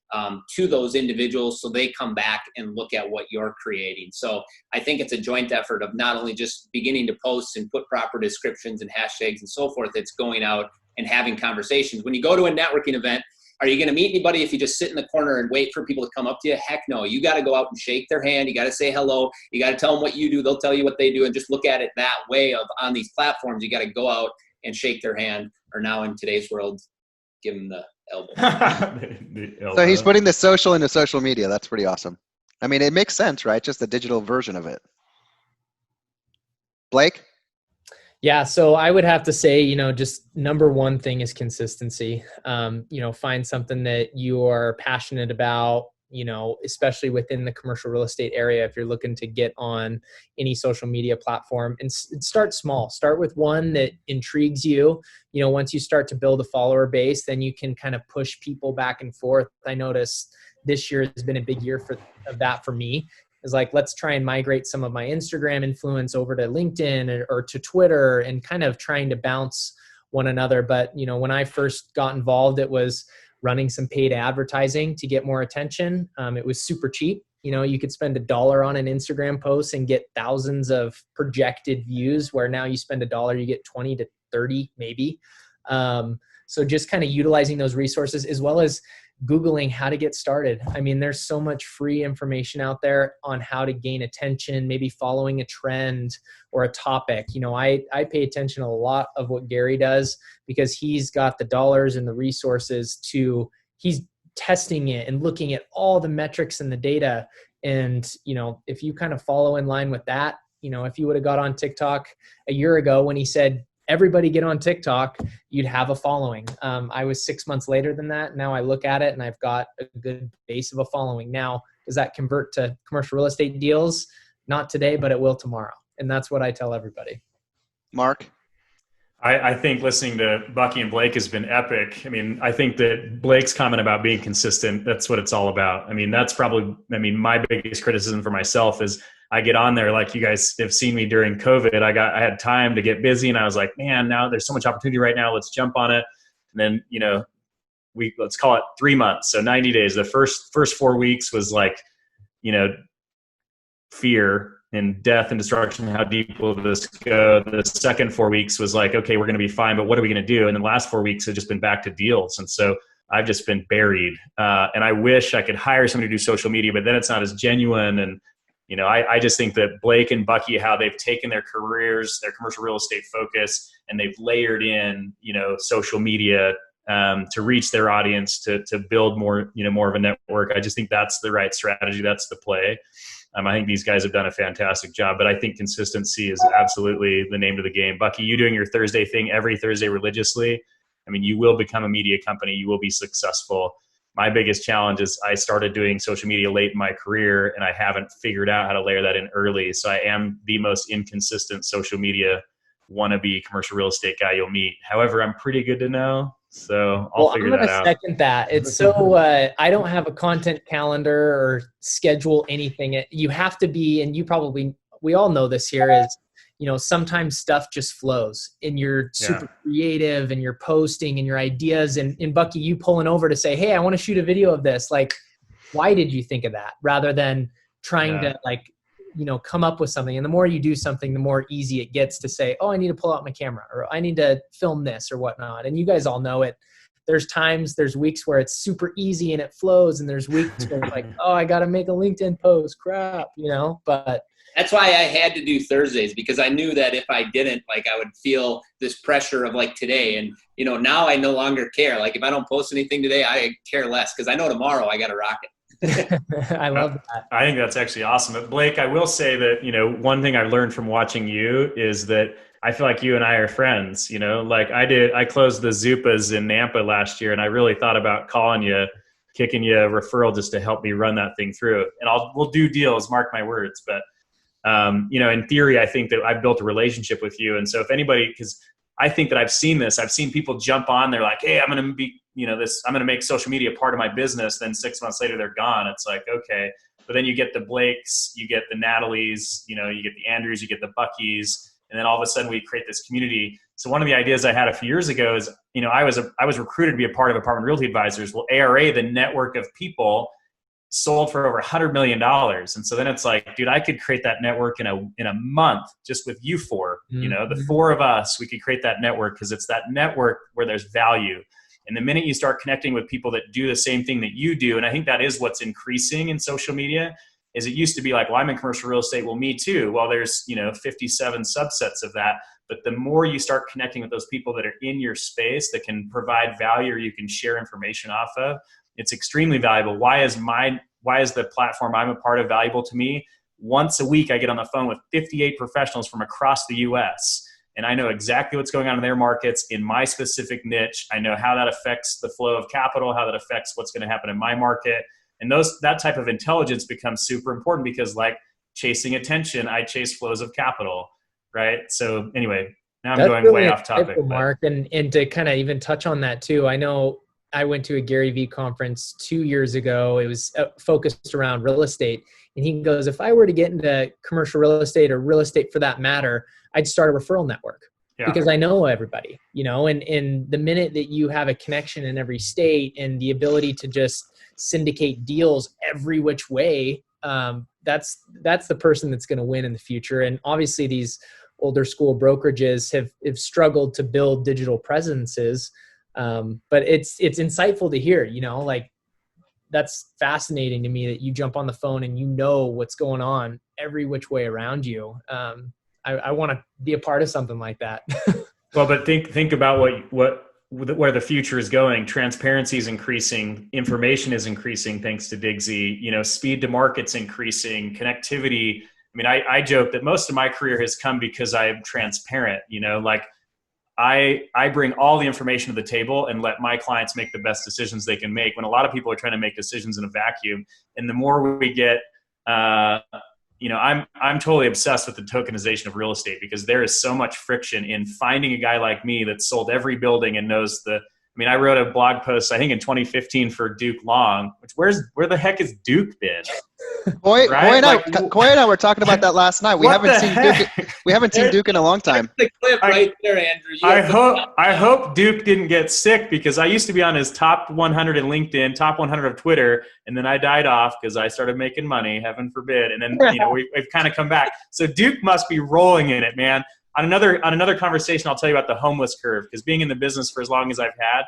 to those individuals so they come back and look at what you're creating. So I think it's a joint effort of not only just beginning to post and put proper descriptions and hashtags and so forth, it's going out and having conversations. When you go to a networking event, are you going to meet anybody if you just sit in the corner and wait for people to come up to you? Heck no. You got to go out and shake their hand. You got to say hello. You got to tell them what you do. They'll tell you what they do, and just look at it that way of on these platforms. You got to go out and shake their hand, or now in today's world, give them the elbow. The elbow. So he's putting the social into social media. That's pretty awesome. It makes sense, right? Just the digital version of it. Blake? Yeah, so I would have to say, just number one thing is consistency. Find something that you are passionate about, especially within the commercial real estate area. If you're looking to get on any social media platform, and start small, start with one that intrigues you. Once you start to build a follower base, then you can kind of push people back and forth. I noticed this year has been a big year of that for me. Is like, let's try and migrate some of my Instagram influence over to LinkedIn or to Twitter, and kind of trying to bounce one another. But, when I first got involved, it was running some paid advertising to get more attention. It was super cheap. You could spend $1 on an Instagram post and get thousands of projected views, where now you spend $1, you get 20 to 30 maybe. So just kind of utilizing those resources, as well as Googling how to get started. I mean, there's so much free information out there on how to gain attention, maybe following a trend or a topic. I pay attention to a lot of what Gary does, because he's got the dollars and the resources he's testing it and looking at all the metrics and the data. And, if you kind of follow in line with that, if you would have got on TikTok a year ago when he said, everybody get on TikTok, you'd have a following. I was 6 months later than that. Now I look at it and I've got a good base of a following. Now, does that convert to commercial real estate deals? Not today, but it will tomorrow. And that's what I tell everybody. Mark? I think listening to Bucky and Blake has been epic. I mean, I think that Blake's comment about being consistent, that's what it's all about. I mean, that's probably, my biggest criticism for myself is I get on there, like you guys have seen me during COVID. I had time to get busy, and I was like, man, now there's so much opportunity right now. Let's jump on it. And then, let's call it 3 months. So 90 days. The first 4 weeks was like, fear and death and destruction. How deep will this go? The second 4 weeks was like, okay, we're going to be fine, but what are we going to do? And then the last 4 weeks have just been back to deals. And so I've just been buried. And I wish I could hire somebody to do social media, but then it's not as genuine. And, I just think that Blake and Bucky, how they've taken their careers, their commercial real estate focus, and they've layered in, social media to reach their audience, to build more, more of a network. I just think that's the right strategy. That's the play. I think these guys have done a fantastic job, but I think consistency is absolutely the name of the game. Bucky, you doing your Thursday thing every Thursday religiously, you will become a media company. You will be successful. My biggest challenge is I started doing social media late in my career, and I haven't figured out how to layer that in early. So I am the most inconsistent social media wannabe commercial real estate guy you'll meet. However, I'm pretty good to know. So I'll figure that out. I'm going to second that. It's so, I don't have a content calendar or schedule anything. You have to be, and we all know this here is, sometimes stuff just flows and you're super creative and you're posting and your ideas and Bucky, you pulling over to say, hey, I want to shoot a video of this. Like, why did you think of that? Rather than trying to come up with something. And the more you do something, the more easy it gets to say, oh, I need to pull out my camera, or I need to film this or whatnot. And you guys all know it. There's weeks where it's super easy and it flows. And there's weeks where it's like, oh, I got to make a LinkedIn post, crap, but that's why I had to do Thursdays, because I knew that if I didn't, I would feel this pressure of today. And, now I no longer care. If I don't post anything today, I care less, because I know tomorrow I got to rock it. I love that. I think that's actually awesome. But Blake, I will say that, one thing I've learned from watching you is that I feel like you and I are friends, I closed the Zupas in Nampa last year, and I really thought about calling you, kicking you a referral just to help me run that thing through. And we'll do deals, mark my words. But, in theory, I think that I've built a relationship with you. And so if anybody, because I think that I've seen people jump on, they're like, hey, I'm going to be, I'm going to make social media part of my business. Then 6 months later, they're gone. It's like, okay. But then you get the Blakes, you get the Natalies, you get the Andrews, you get the Buckies. And then all of a sudden we create this community. So one of the ideas I had a few years ago is, I was recruited to be a part of Apartment Realty Advisors. Well, ARA, the network of people, sold for over $100 million. And so then it's like, dude, I could create that network in a month just with you four, the four of us, we could create that network, because it's that network where there's value. And the minute you start connecting with people that do the same thing that you do, and I think that is what's increasing in social media, is it used to be like, well, I'm in commercial real estate. Well, me too. Well, there's, 57 subsets of that. But the more you start connecting with those people that are in your space that can provide value, or you can share information off of, it's extremely valuable. Why is the platform I'm a part of valuable to me? Once a week, I get on the phone with 58 professionals from across the US. and I know exactly what's going on in their markets in my specific niche. I know how that affects the flow of capital, how that affects what's going to happen in my market. And that type of intelligence becomes super important because, like chasing attention, I chase flows of capital, right? So anyway, now I'm going way off topic. Mark, and to kind of even touch on that too, I know I went to a Gary Vee conference 2 years ago. It was focused around real estate. And he goes, if I were to get into commercial real estate or real estate for that matter, I'd start a referral network because I know everybody, and the minute that you have a connection in every state and the ability to just syndicate deals every which way, that's the person that's going to win in the future. And obviously these older school brokerages have struggled to build digital presences. But it's insightful to hear, like that's fascinating to me that you jump on the phone and you know what's going on every which way around you. I want to be a part of something like that. Well, but think about where the future is going. Transparency is increasing, information is increasing thanks to Digsy. Speed to market's increasing, connectivity. I mean, I joke that most of my career has come because I am transparent. Like I bring all the information to the table and let my clients make the best decisions they can make when a lot of people are trying to make decisions in a vacuum. And the more we get, I'm totally obsessed with the tokenization of real estate because there is so much friction in finding a guy like me that sold every building and knows I wrote a blog post, I think in 2015 for Duke Long, where the heck has Duke been? Coy and I were talking about that last night. We haven't seen Duke in a long time. The clip right there, Andrew. I hope Duke didn't get sick because I used to be on his top 100 in LinkedIn, top 100 of Twitter, and then I died off because I started making money, heaven forbid. And then we've kind of come back. So Duke must be rolling in it, man. On another conversation, I'll tell you about the homeless curve because being in the business for as long as I've had,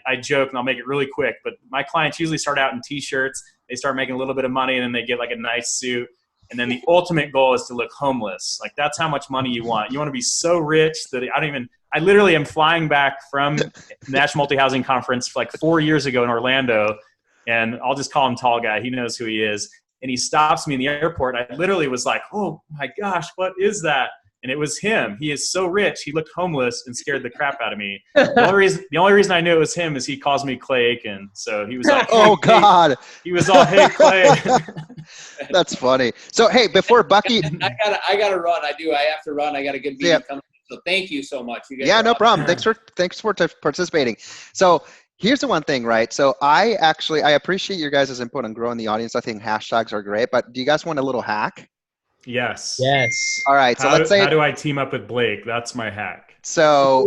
I joke and I'll make it really quick, but my clients usually start out in t-shirts. They start making a little bit of money and then they get like a nice suit. And then the ultimate goal is to look homeless. Like that's how much money you want. You want to be so rich that I literally am flying back from National Multi-Housing Conference like 4 years ago in Orlando. And I'll just call him Tall Guy. He knows who he is. And he stops me in the airport. I literally was like, oh my gosh, what is that? And it was him. He is so rich. He looked homeless and scared the crap out of me. The only reason I knew it was him is he calls me Clay Aiken. So he was like, oh God. He was all, hey, Clay. That's funny. So, hey, before Bucky. I gotta run. I have to run. I got a good meeting coming. So thank you so much. You guys no problem. Thanks for participating. So here's the one thing, right? So I appreciate your guys' input on growing the audience. I think hashtags are great, but do you guys want a little hack? Yes. All right. So let's say. How do I team up with Blake? That's my hack. So,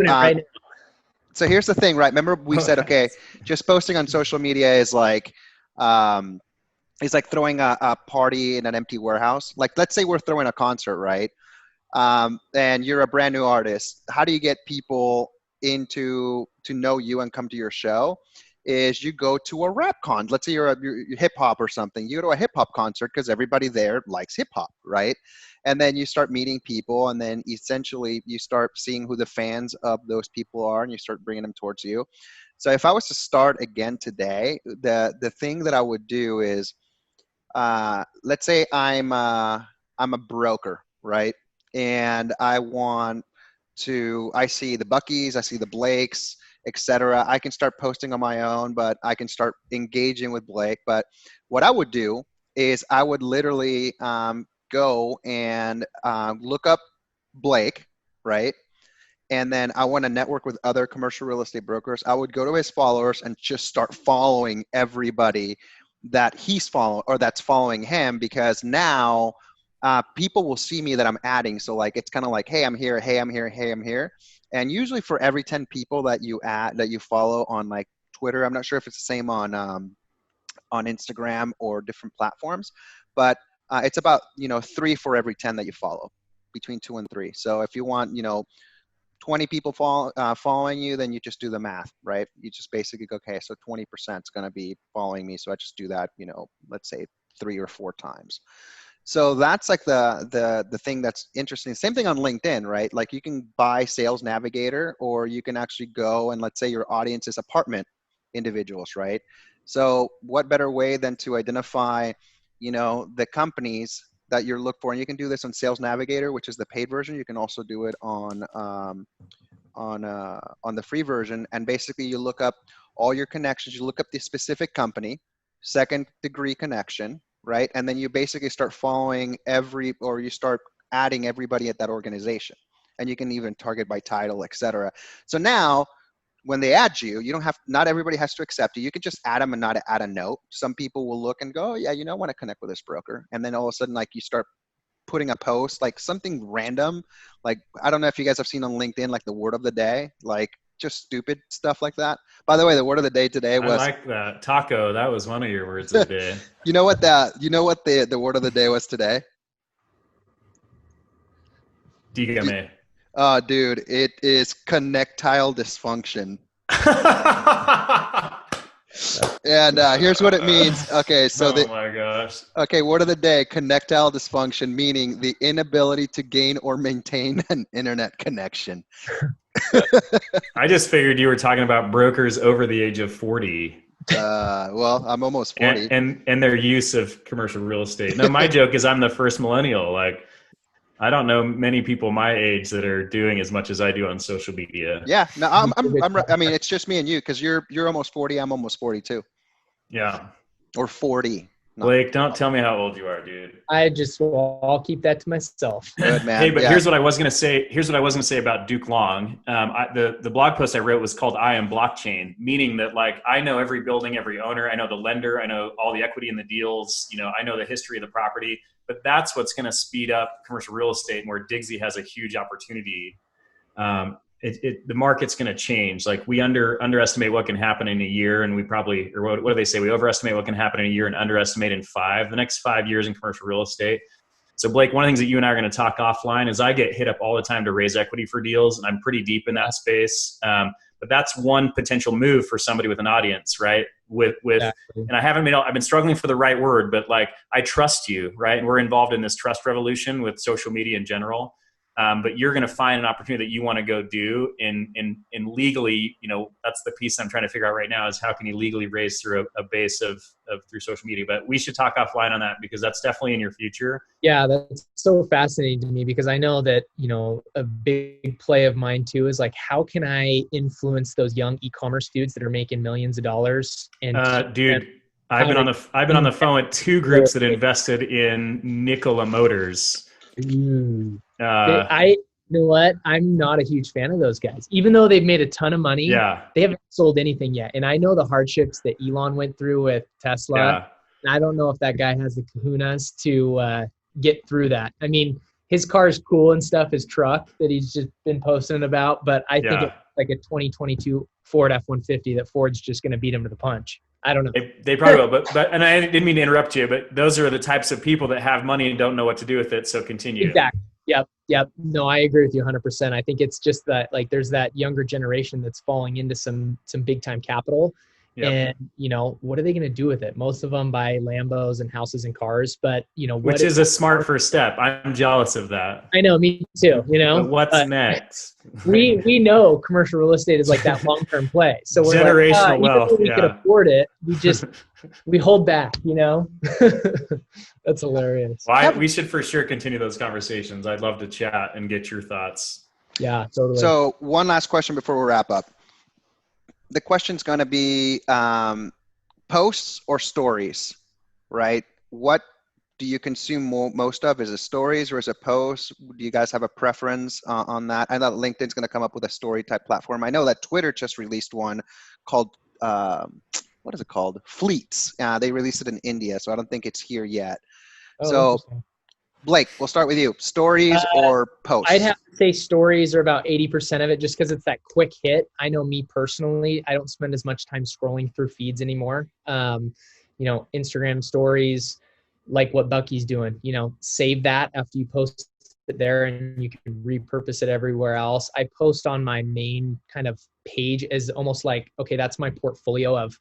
so here's the thing, right? Remember we said, okay, just posting on social media is like throwing a party in an empty warehouse. Like, let's say we're throwing a concert, right? And you're a brand new artist. How do you get people to know you and come to your show? Is you go to a rap con. Let's say you're hip hop or something. You go to a hip hop concert because everybody there likes hip hop, right? And then you start meeting people, and then essentially you start seeing who the fans of those people are, and you start bringing them towards you. So if I was to start again today, the thing that I would do is, let's say I'm a broker, right? And I see the Buckies, I see the Blakes, etc. I can start posting on my own, but I can start engaging with Blake. But what I would do is I would literally go and look up Blake, right? And then I want to network with other commercial real estate brokers. I would go to his followers and just start following everybody that he's following or that's following him, because now people will see me that I'm adding. So like, it's kind of like, hey, I'm here. Hey, I'm here. Hey, I'm here. And usually for every 10 people that you follow on like Twitter, I'm not sure if it's the same on Instagram or different platforms, but it's about, 3 for every 10 that you follow, between 2 and 3. So if you want, 20 people following you, then you just do the math, right? You just basically go, okay, so 20% is going to be following me. So I just do that, let's say 3 or 4 times. So that's like the thing that's interesting. Same thing on LinkedIn, right? Like you can buy Sales Navigator, or you can actually go and let's say your audience is apartment individuals, right? So what better way than to identify, the companies that you're looking for, and you can do this on Sales Navigator, which is the paid version. You can also do it on the free version. And basically, you look up all your connections. You look up the specific company, second degree connection, right? And then you basically start following you start adding everybody at that organization. And you can even target by title, etc. So now, when they add you, you don't have, not everybody has to accept you. You can just add them and not add a note. Some people will look and go, oh, yeah, I want to connect with this broker. And then all of a sudden, like, you start putting a post, like something random. Like, I don't know if you guys have seen on LinkedIn, like the word of the day, like just stupid stuff like that. By the way, the word of the day today was— I like that. Taco. That was one of your words of the day. You know what the word of the day was today? Dígame. Oh, dude, it is connectile dysfunction. And here's what it means. Okay, so oh my gosh. Okay, word of the day: connectile dysfunction, meaning the inability to gain or maintain an internet connection. I just figured you were talking about brokers over the age of 40. Well, I'm almost 40. And their use of commercial real estate. No, my joke is I'm the first millennial. Like, I don't know many people my age that are doing as much as I do on social media. Yeah, no, I mean, it's just me and you, because you're almost 40. I'm almost 42. Yeah. Or 40. Blake, don't tell me how old you are, dude. I'll keep that to myself. Good, man. Hey, but here's what I was going to say. Here's what I was going to say about Duke Long. The blog post I wrote was called "I Am Blockchain," meaning that, like, I know every building, every owner. I know the lender. I know all the equity in the deals. I know the history of the property. But that's what's going to speed up commercial real estate, and where Digsy has a huge opportunity. The market's going to change. Like, we underestimate what can happen in a year, and we probably, or what do they say? We overestimate what can happen in a year and underestimate in 5. The next 5 years in commercial real estate. So, Blake, one of the things that you and I are going to talk offline is I get hit up all the time to raise equity for deals, and I'm pretty deep in that space. But that's one potential move for somebody with an audience, right? And I've been struggling for the right word, but, like, I trust you, right? And we're involved in this trust revolution with social media in general. But you're going to find an opportunity that you want to go do in legally, that's the piece I'm trying to figure out right now, is how can you legally raise through a base of through social media. But we should talk offline on that, because that's definitely in your future. Yeah, that's so fascinating to me, because I know that, a big play of mine too is, like, how can I influence those young e-commerce dudes that are making millions of dollars? And dude, I've been on the phone with 2 groups that invested in Nikola Motors. You know what? I'm not a huge fan of those guys. Even though they've made a ton of money, they haven't sold anything yet. And I know the hardships that Elon went through with Tesla. Yeah. And I don't know if that guy has the kahunas to get through that. I mean, his car's cool and stuff, his truck that he's just been posting about, but I think it's like a 2022 Ford F-150 that Ford's just going to beat him to the punch. I don't know. They probably will, but and I didn't mean to interrupt you, but those are the types of people that have money and don't know what to do with it. So continue. Exactly. Yep. No, I agree with you 100%. I think it's just that, like, there's that younger generation that's falling into some big time capital. Yep. And, what are they going to do with it? Most of them buy Lambos and houses and cars, but, which is a smart first step. I'm jealous of that. I know, me too, But what's next? we know commercial real estate is like that long-term play. So we're generational wealth. Even though we could afford it, we hold back, That's hilarious. Well, we should for sure continue those conversations. I'd love to chat and get your thoughts. Yeah, totally. So one last question before we wrap up. The question's going to be posts or stories, right? What do you consume most of? Is it stories or is it posts? Do you guys have a preference on that? I know LinkedIn's going to come up with a story type platform. I know that Twitter just released one called, what is it called? Fleets. They released it in India, so I don't think it's here yet. So Blake, we'll start with you. Stories or posts? I'd have to say stories are about 80% of it, just because it's that quick hit. I know me personally, I don't spend as much time scrolling through feeds anymore. Instagram stories, like what Bucky's doing, save that after you post it there and you can repurpose it everywhere else. I post on my main kind of page as almost like, okay, that's my portfolio of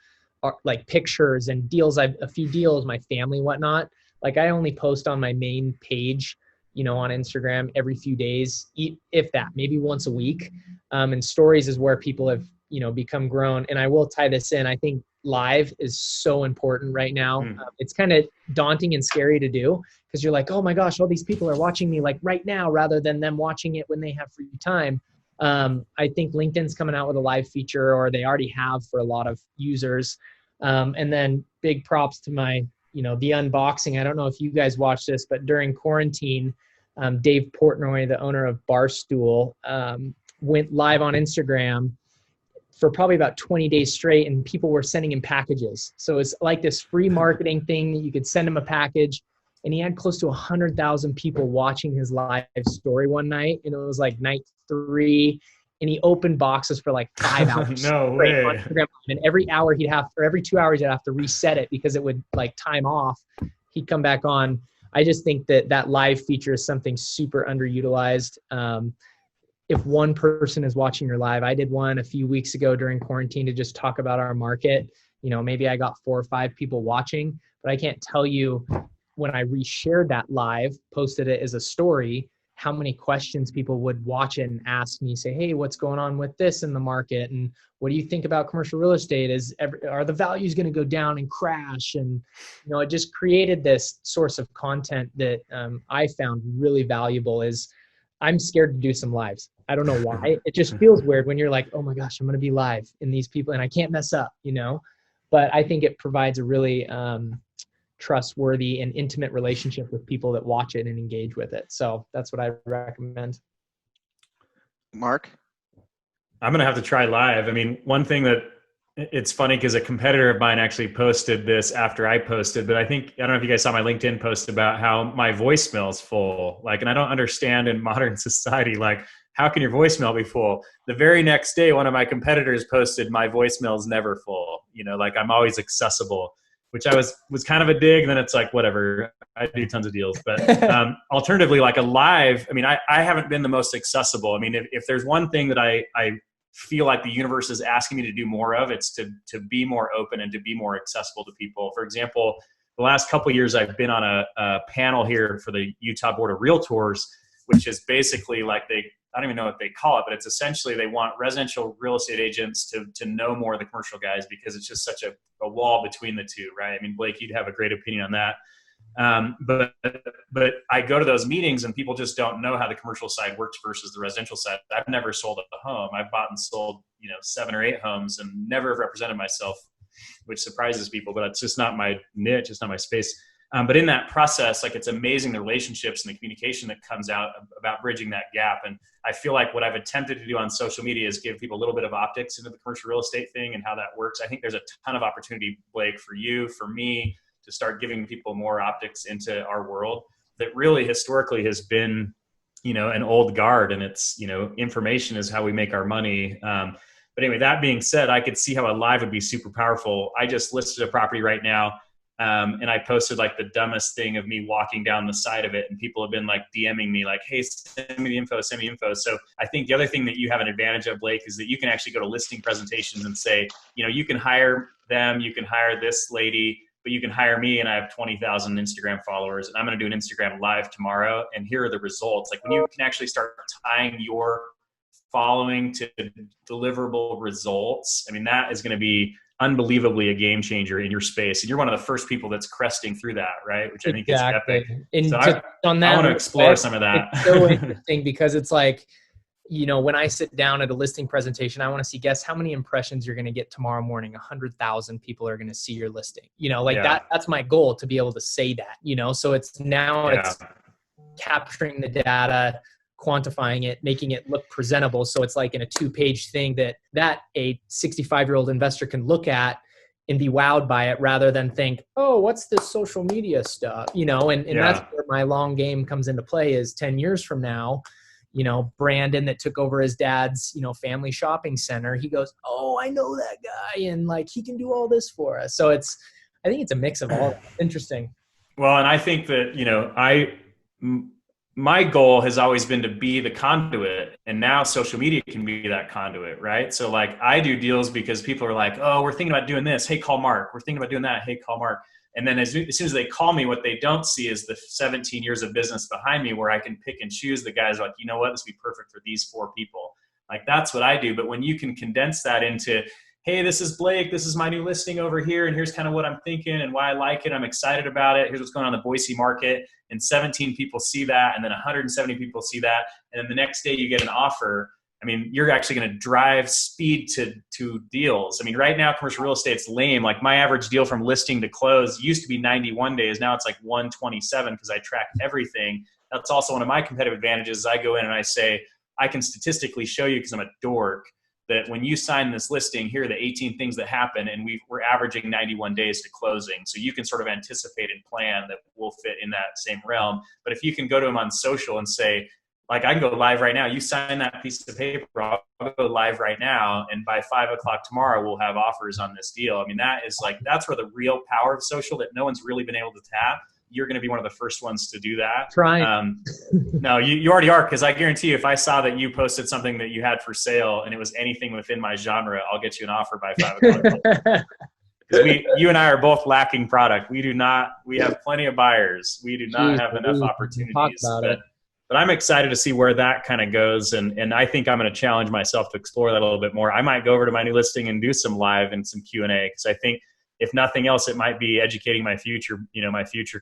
like pictures and deals. A few deals, my family, whatnot. Like, I only post on my main page, on Instagram every few days, if that, maybe once a week. And stories is where people have, become grown. And I will tie this in. I think live is so important right now. It's kind of daunting and scary to do because you're like, oh my gosh, all these people are watching me like right now rather than them watching it when they have free time. I think LinkedIn's coming out with a live feature, or they already have for a lot of users. And then big props to my, the unboxing. I don't know if you guys watched this, but during quarantine, Dave Portnoy, the owner of Barstool, went live on Instagram for probably about 20 days straight, and people were sending him packages. So it's like this free marketing thing that you could send him a package, and he had close to 100,000 people watching his live story one night, and it was like night 3, and he opened boxes for like 5 hours. No way. On Instagram. And every hour every 2 hours he'd have to reset it because it would like time off. He'd come back on. I just think that live feature is something super underutilized. If one person is watching your live, I did one a few weeks ago during quarantine to just talk about our market. Maybe I got 4 or 5 people watching, but I can't tell you when I reshared that live, posted it as a story, how many questions people would watch it and ask me, say, hey, what's going on with this in the market? And what do you think about commercial real estate? Are the values going to go down and crash? And, it just created this source of content that I found really valuable. I'm scared to do some lives. I don't know why. It just feels weird when you're like, oh my gosh, I'm going to be live in these people and I can't mess up, but I think it provides a really trustworthy and intimate relationship with people that watch it and engage with it. So that's what I recommend. Mark? I'm going to have to try live. I mean, one thing that it's funny because a competitor of mine actually posted this after I posted, but I don't know if you guys saw my LinkedIn post about how my voicemail is full. And I don't understand in modern society, how can your voicemail be full? The very next day, one of my competitors posted, my voicemail is never full. I'm always accessible, which I was kind of a dig. And then it's like, whatever, I do tons of deals. But alternatively, a live, I haven't been the most accessible. If there's one thing that I feel like the universe is asking me to do more of, it's to be more open and to be more accessible to people. For example, the last couple of years, I've been on a panel here for the Utah Board of Realtors, which is basically I don't even know what they call it, but it's essentially they want residential real estate agents to know more of the commercial guys because it's just such a wall between the two, right? Blake, you'd have a great opinion on that. But I go to those meetings and people just don't know how the commercial side works versus the residential side. I've never sold a home. I've bought and sold, 7 or 8 homes and never represented myself, which surprises people, but it's just not my niche. It's not my space. But in that process, it's amazing the relationships and the communication that comes out about bridging that gap. And I feel like what I've attempted to do on social media is give people a little bit of optics into the commercial real estate thing and how that works. I think there's a ton of opportunity, Blake, for you, for me, to start giving people more optics into our world that really historically has been, an old guard, and it's, information is how we make our money. But anyway, that being said, I could see how a live would be super powerful. I just listed a property right now. And I posted the dumbest thing of me walking down the side of it, and people have been DMing me hey, send me the info. So I think the other thing that you have an advantage of, Blake, is that you can actually go to listing presentations and say, you can hire them, you can hire this lady, but you can hire me and I have 20,000 Instagram followers and I'm going to do an Instagram live tomorrow. And here are the results. When you can actually start tying your following to deliverable results, that is going to be unbelievably a game changer in your space. And you're one of the first people that's cresting through that, right? Which I think is epic. And so I want to explore some of that. It's so interesting because it's when I sit down at a listing presentation, I want to see, guess how many impressions you're going to get tomorrow morning. 100,000 people are going to see your listing. That's my goal, to be able to say that, so it's capturing the data, quantifying it, making it look presentable. So it's in a 2-page thing that a 65-year-old investor can look at and be wowed by it rather than think, oh, what's this social media stuff? And that's where my long game comes into play is 10 years from now, Brandon that took over his dad's, family shopping center. He goes, oh, I know that guy. And he can do all this for us. So I think it's a mix of all. Interesting. Well, and I think that, my goal has always been to be the conduit, and now social media can be that conduit, right? So I do deals because people are oh, we're thinking about doing this. Hey, call Mark. We're thinking about doing that. Hey, call Mark. And then as soon as they call me, what they don't see is the 17 years of business behind me where I can pick and choose the guys you know what, this would be perfect for these 4 people. Like that's what I do. But when you can condense that into, hey, this is Blake, this is my new listing over here, and here's kind of what I'm thinking and why I like it, I'm excited about it, here's what's going on in the Boise market, and 17 people see that, and then 170 people see that, and then the next day you get an offer. I mean, you're actually going to drive speed to deals. I mean, right now, commercial real estate's lame. Like my average deal from listing to close used to be 91 days. Now it's like 127 because I track everything. That's also one of my competitive advantages. Is I go in and I say, I can statistically show you, because I'm a dork, that when you sign this listing, here are the 18 things that happen, and we're averaging 91 days to closing. So you can sort of anticipate and plan that we'll fit in that same realm. But if you can go to them on social and say, like, I can go live right now. You sign that piece of paper, I'll go live right now, and by 5 o'clock tomorrow, we'll have offers on this deal. I mean, that's where the real power of social that no one's really been able to tap. You're going to be one of the first ones to do that. Trying. No, you already are, because I guarantee you, if I saw that you posted something that you had for sale and it was anything within my genre, I'll get you an offer by 5 o'clock. You and I are both lacking product. We have plenty of buyers. We do not have enough opportunities. But I'm excited to see where that kind of goes. And I think I'm going to challenge myself to explore that a little bit more. I might go over to my new listing and do some live and some Q&A, because I think if nothing else, it might be educating my future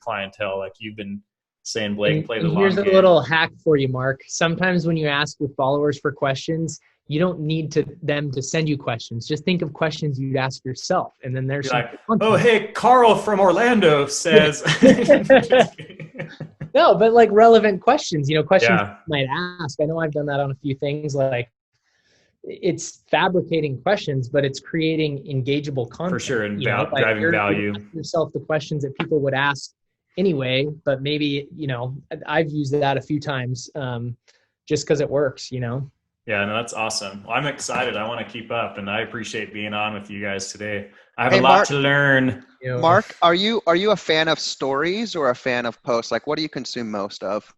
clientele. Like you've been saying, Blake, play the long game. Here's a little hack for you, Mark. Sometimes when you ask your followers for questions, you don't need them to send you questions. Just think of questions you'd ask yourself. And then there's like, oh, hey, Carl from Orlando says. No, but like relevant questions, questions you might ask. I know I've done that on a few things. Like it's fabricating questions, but it's creating engageable content. For sure, and driving value. Ask yourself the questions that people would ask anyway, but maybe, I've used that a few times just because it works, Yeah, no, that's awesome. Well, I'm excited. I want to keep up, and I appreciate being on with you guys today. I have a lot to learn. Mark, are you a fan of stories or a fan of posts? Like, what do you consume most of?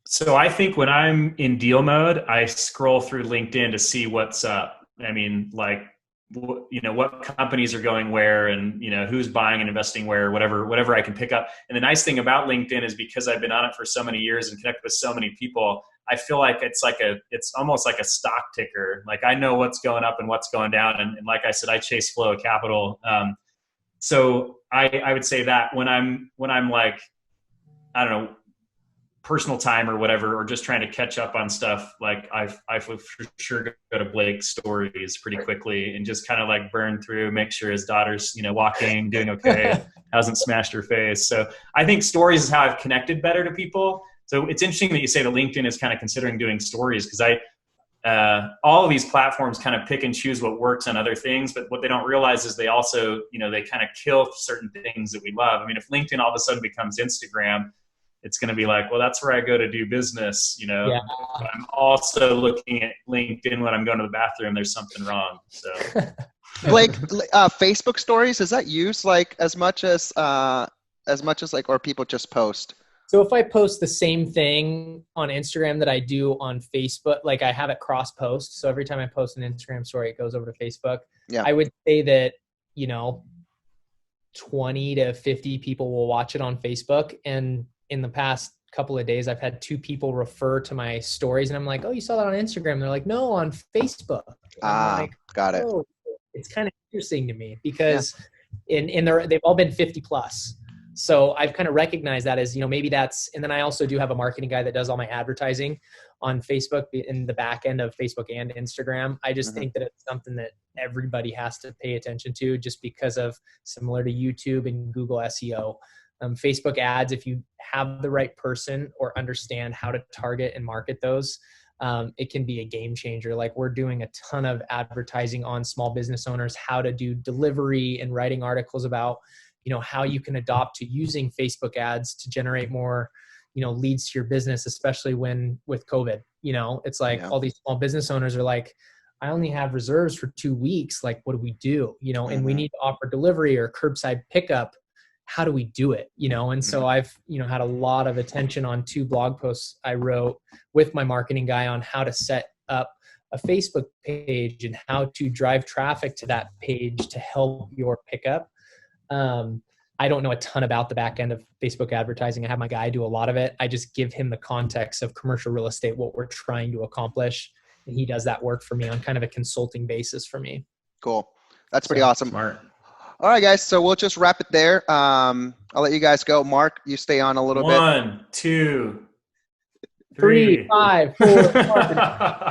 So I think when I'm in deal mode, I scroll through LinkedIn to see what's up. I mean, like, what companies are going where, and who's buying and investing where, whatever I can pick up. And the nice thing about LinkedIn is, because I've been on it for so many years and connected with so many people, I feel like it's almost like a stock ticker. Like I know what's going up and what's going down. And like I said, I chase flow of capital. So I would say that when I'm like, I don't know, personal time or whatever, or just trying to catch up on stuff, like I for sure go to Blake's stories pretty quickly and just kind of like burn through, make sure his daughter's, walking, doing okay, hasn't smashed her face. So I think stories is how I've connected better to people. So it's interesting that you say that LinkedIn is kind of considering doing stories, because all of these platforms kind of pick and choose what works on other things, but what they don't realize is they also, they kind of kill certain things that we love. I mean, if LinkedIn all of a sudden becomes Instagram, it's going to be like, well, that's where I go to do business. Yeah. But I'm also looking at LinkedIn when I'm going to the bathroom. There's something wrong. So, Blake, Facebook stories, is that used like as much as like, or people just post? So if I post the same thing on Instagram that I do on Facebook, like I have it cross post. So every time I post an Instagram story, it goes over to Facebook. Yeah. I would say that, 20 to 50 people will watch it on Facebook. And in the past couple of days, I've had 2 people refer to my stories, and I'm like, oh, you saw that on Instagram? And they're like, no, on Facebook. Like, got it. Oh, it's kind of interesting to me, because they've all been 50 plus. So I've kind of recognized that as, maybe that's, and then I also do have a marketing guy that does all my advertising on Facebook in the back end of Facebook and Instagram. I just think that it's something that everybody has to pay attention to, just because of, similar to YouTube and Google SEO. Facebook ads, if you have the right person or understand how to target and market those, it can be a game changer. Like we're doing a ton of advertising on small business owners, how to do delivery, and writing articles about, how you can adopt to using Facebook ads to generate more, leads to your business, especially with COVID. It's like all these small business owners are like, I only have reserves for 2 weeks. Like, what do we do? And we need to offer delivery or curbside pickup. How do we do it? And so I've, had a lot of attention on 2 blog posts I wrote with my marketing guy on how to set up a Facebook page and how to drive traffic to that page to help your pickup. I don't know a ton about the back end of Facebook advertising. I have my guy do a lot of it. I just give him the context of commercial real estate, what we're trying to accomplish. and he does that work for me on kind of a consulting basis for me. Cool. That's pretty So, awesome. Smart. All right, guys. So we'll just wrap it there. I'll let you guys go. Mark, you stay on a little bit. 1, 2, 3, 5, 4.